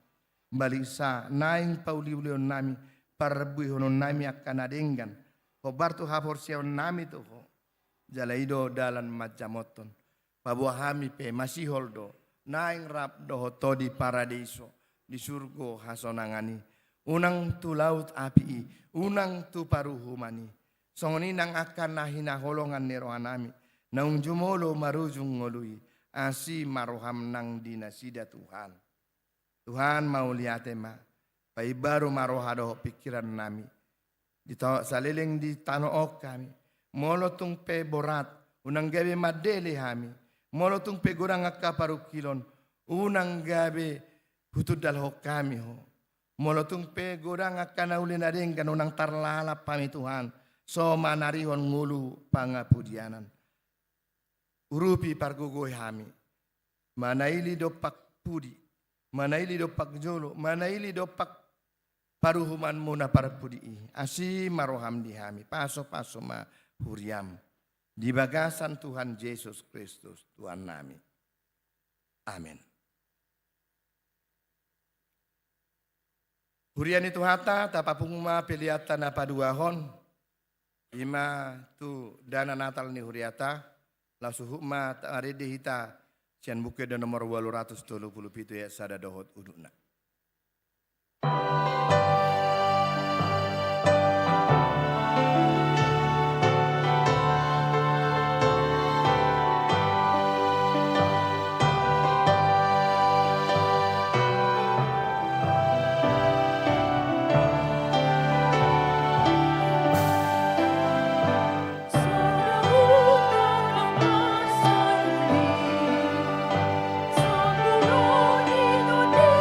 Balisa naing pauliulion nami. Parbuihonon nami akanadenggan. Hobar tu haporsiaon nami tuho. Jalaido dalan majamoton. Pabuah hami pe masiholdo. Naing rap doho to di paradiso. Di surgo hasonangani unang tu laut api unang tu paruhumani songoninang akan nahina holongan ni rohanami naung jumolo marujung ngolui asi maroham nang dinasida Tuhan. Tuhan mau lihat ma pai baru marohado pikiran nami di saliling di tanok kami molotung pe borat unang gabe madele hami molotung pe gorang akaparukilon unang gabe hutud dalho kami ho. Molotung pe godang akan ulin adeng kan unang tarlalap pami Tuhan. So manarihon ngulu pangapudianan. Urupi pargugoy hami. Manaili dopak pudi. Manaili dopak jolo. Manaili dopak paruhuman muna parpudi. Asi maroham di hami. Paso-paso ma huriam. Di bagasan Tuhan Yesus Kristus Tuhan nami. Amin. Hurian itu hata tapapungma piliatan apa duahon ima tu dana natal ni huriata lasuhuma taari dihita cian buke dan nomor 837 ya sada dohot uduna. Sa puno ito di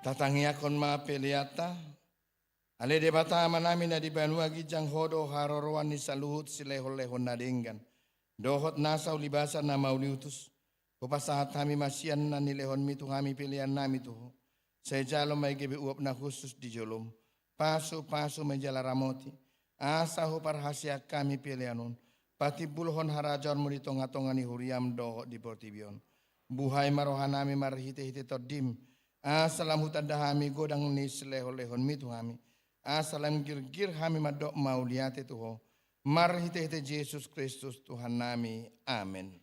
Tatangiakon ma peliata. Ale debata manami na di Banua Gijang hodo haroroan ni saluhut silehon-lehon na denggan. Dohot nasa ulibasan na mauliutus. Kupasahat kami masian na nilehon mitu kami pilihan nami tuho. Saya jalo may gibi uap na khusus di jolom. Paso menjala ramoti. Asa ho parhasya kami pilihanon. Pati buluhon harajon mo di tonga-tonga ni huriam dohot di portibion. Buhay marohanami marhite-hite todim. Asalam hutadahami godang ni selehon-lehon mitu kami. Asalam gir-gir kami madok mauliate tuho. Marhite-hite Yesus Kristus Tuhan nami. Amin.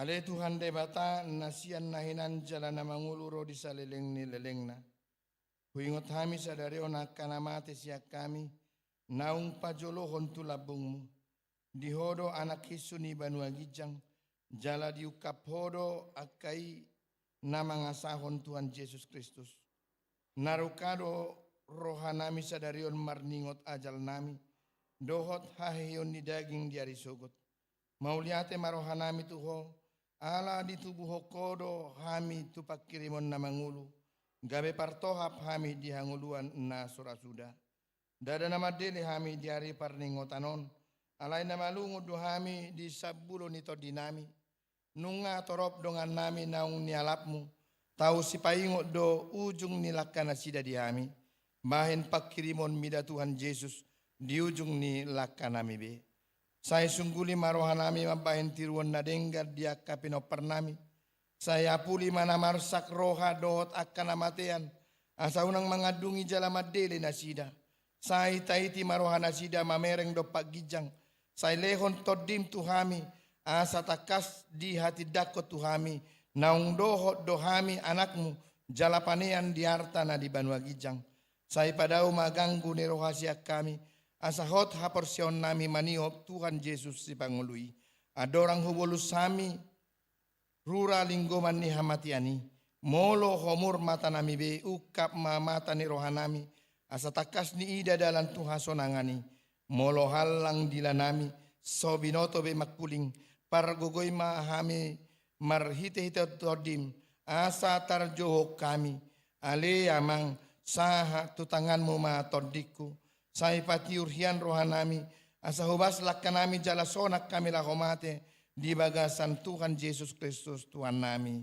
Ale Tuhan debata nasian nahinan jalan na manguluro di salileng ni leleng na. Huingot kami sa darion kanamate siya kami, naung pajolohon tulabungmu. Dihodo anak Yesu ni Banua Gijang, jala diukap hodo akai na mangasahon Tuhan Yesus Kristus. Narukado rohanami sa darion marningot ajal nami, dohot haheyon ni daging diari sogot. Mauliate marohanami tuho, ala di tubuh kodo hami tupak kirimon na mangulu. Gabe partohap hami di hanguluan na surasuda. Dada nama dele hami diari parningotanon. Alay na malungod do hami di sabulo nito dinami. Nunga torop dongan nami naung nialapmu. Tau si paingot do ujung nilakkan na sida di hami. Bahin pakirimon mida Tuhan Yesus di ujung ni lakkan nami be. Saya sungguli marohanami mabahin tiruan na denggar dia kapino pernami. Saya puli mana marsak roha dohot akan namatian. Asa unang mangadungi jalamat dele na sida. Saya taiti marohana sida mamereng do pagijang. Saya lehon todim tuhami. Asa takas di hati dakot tuhami. Naung dohot dohami anakmu. Jalapanean di harta na di Banua Gijang. Saya padau maganggu ni rohasia kami. Asahot haporsion nami maniop Tuhan Yesus si Pangului. Adorang hubulus sami rura linggoman ni hamatiani. Molo homur mata nami be ukap mata ni rohanami. Asa takas ni ida dalam Tuhan sonangani. Molo halang dilanami sobinoto be makuling. Pargogoy mahami marhite-hite todim. Asa tarjoho kami. Ale amang saha tutanganmu ma todiku. Sai pati urhian rohanami, asa hubas lakkanami jala sonak kami lahomate di bagasan Tuhan Yesus Kristus Tuhan nami.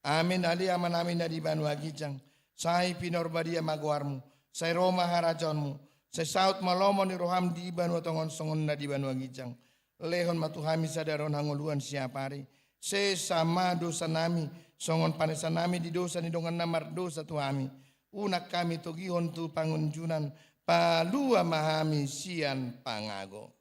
Amin alia manami na di Banua Gijang. Sai pinorbadia maguarmu, sai Roma harajonmu, sai saut malomo ni roham di Banua tongon songon na di Banua Gijang. Lehon matuhami sadaron hanguluan siapari. Se sama dosa nami, songon panesan nami di dosa ni dongan namar dosa tuhami. Unak kami togihon tu pangunjunan. Palua mahami sian pangago.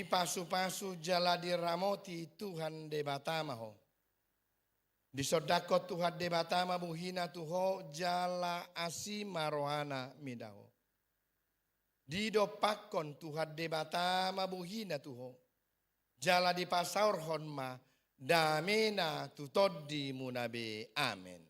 Pasu-pasu jala diramoti Tuhan debatamaho. Di sodakot Tuhan debatama buhina tuho jala asima rohana midaho. Di dopakon Tuhan debatama buhina tuho. jala di pasaur honma, damina tutoddi munabe. Amin.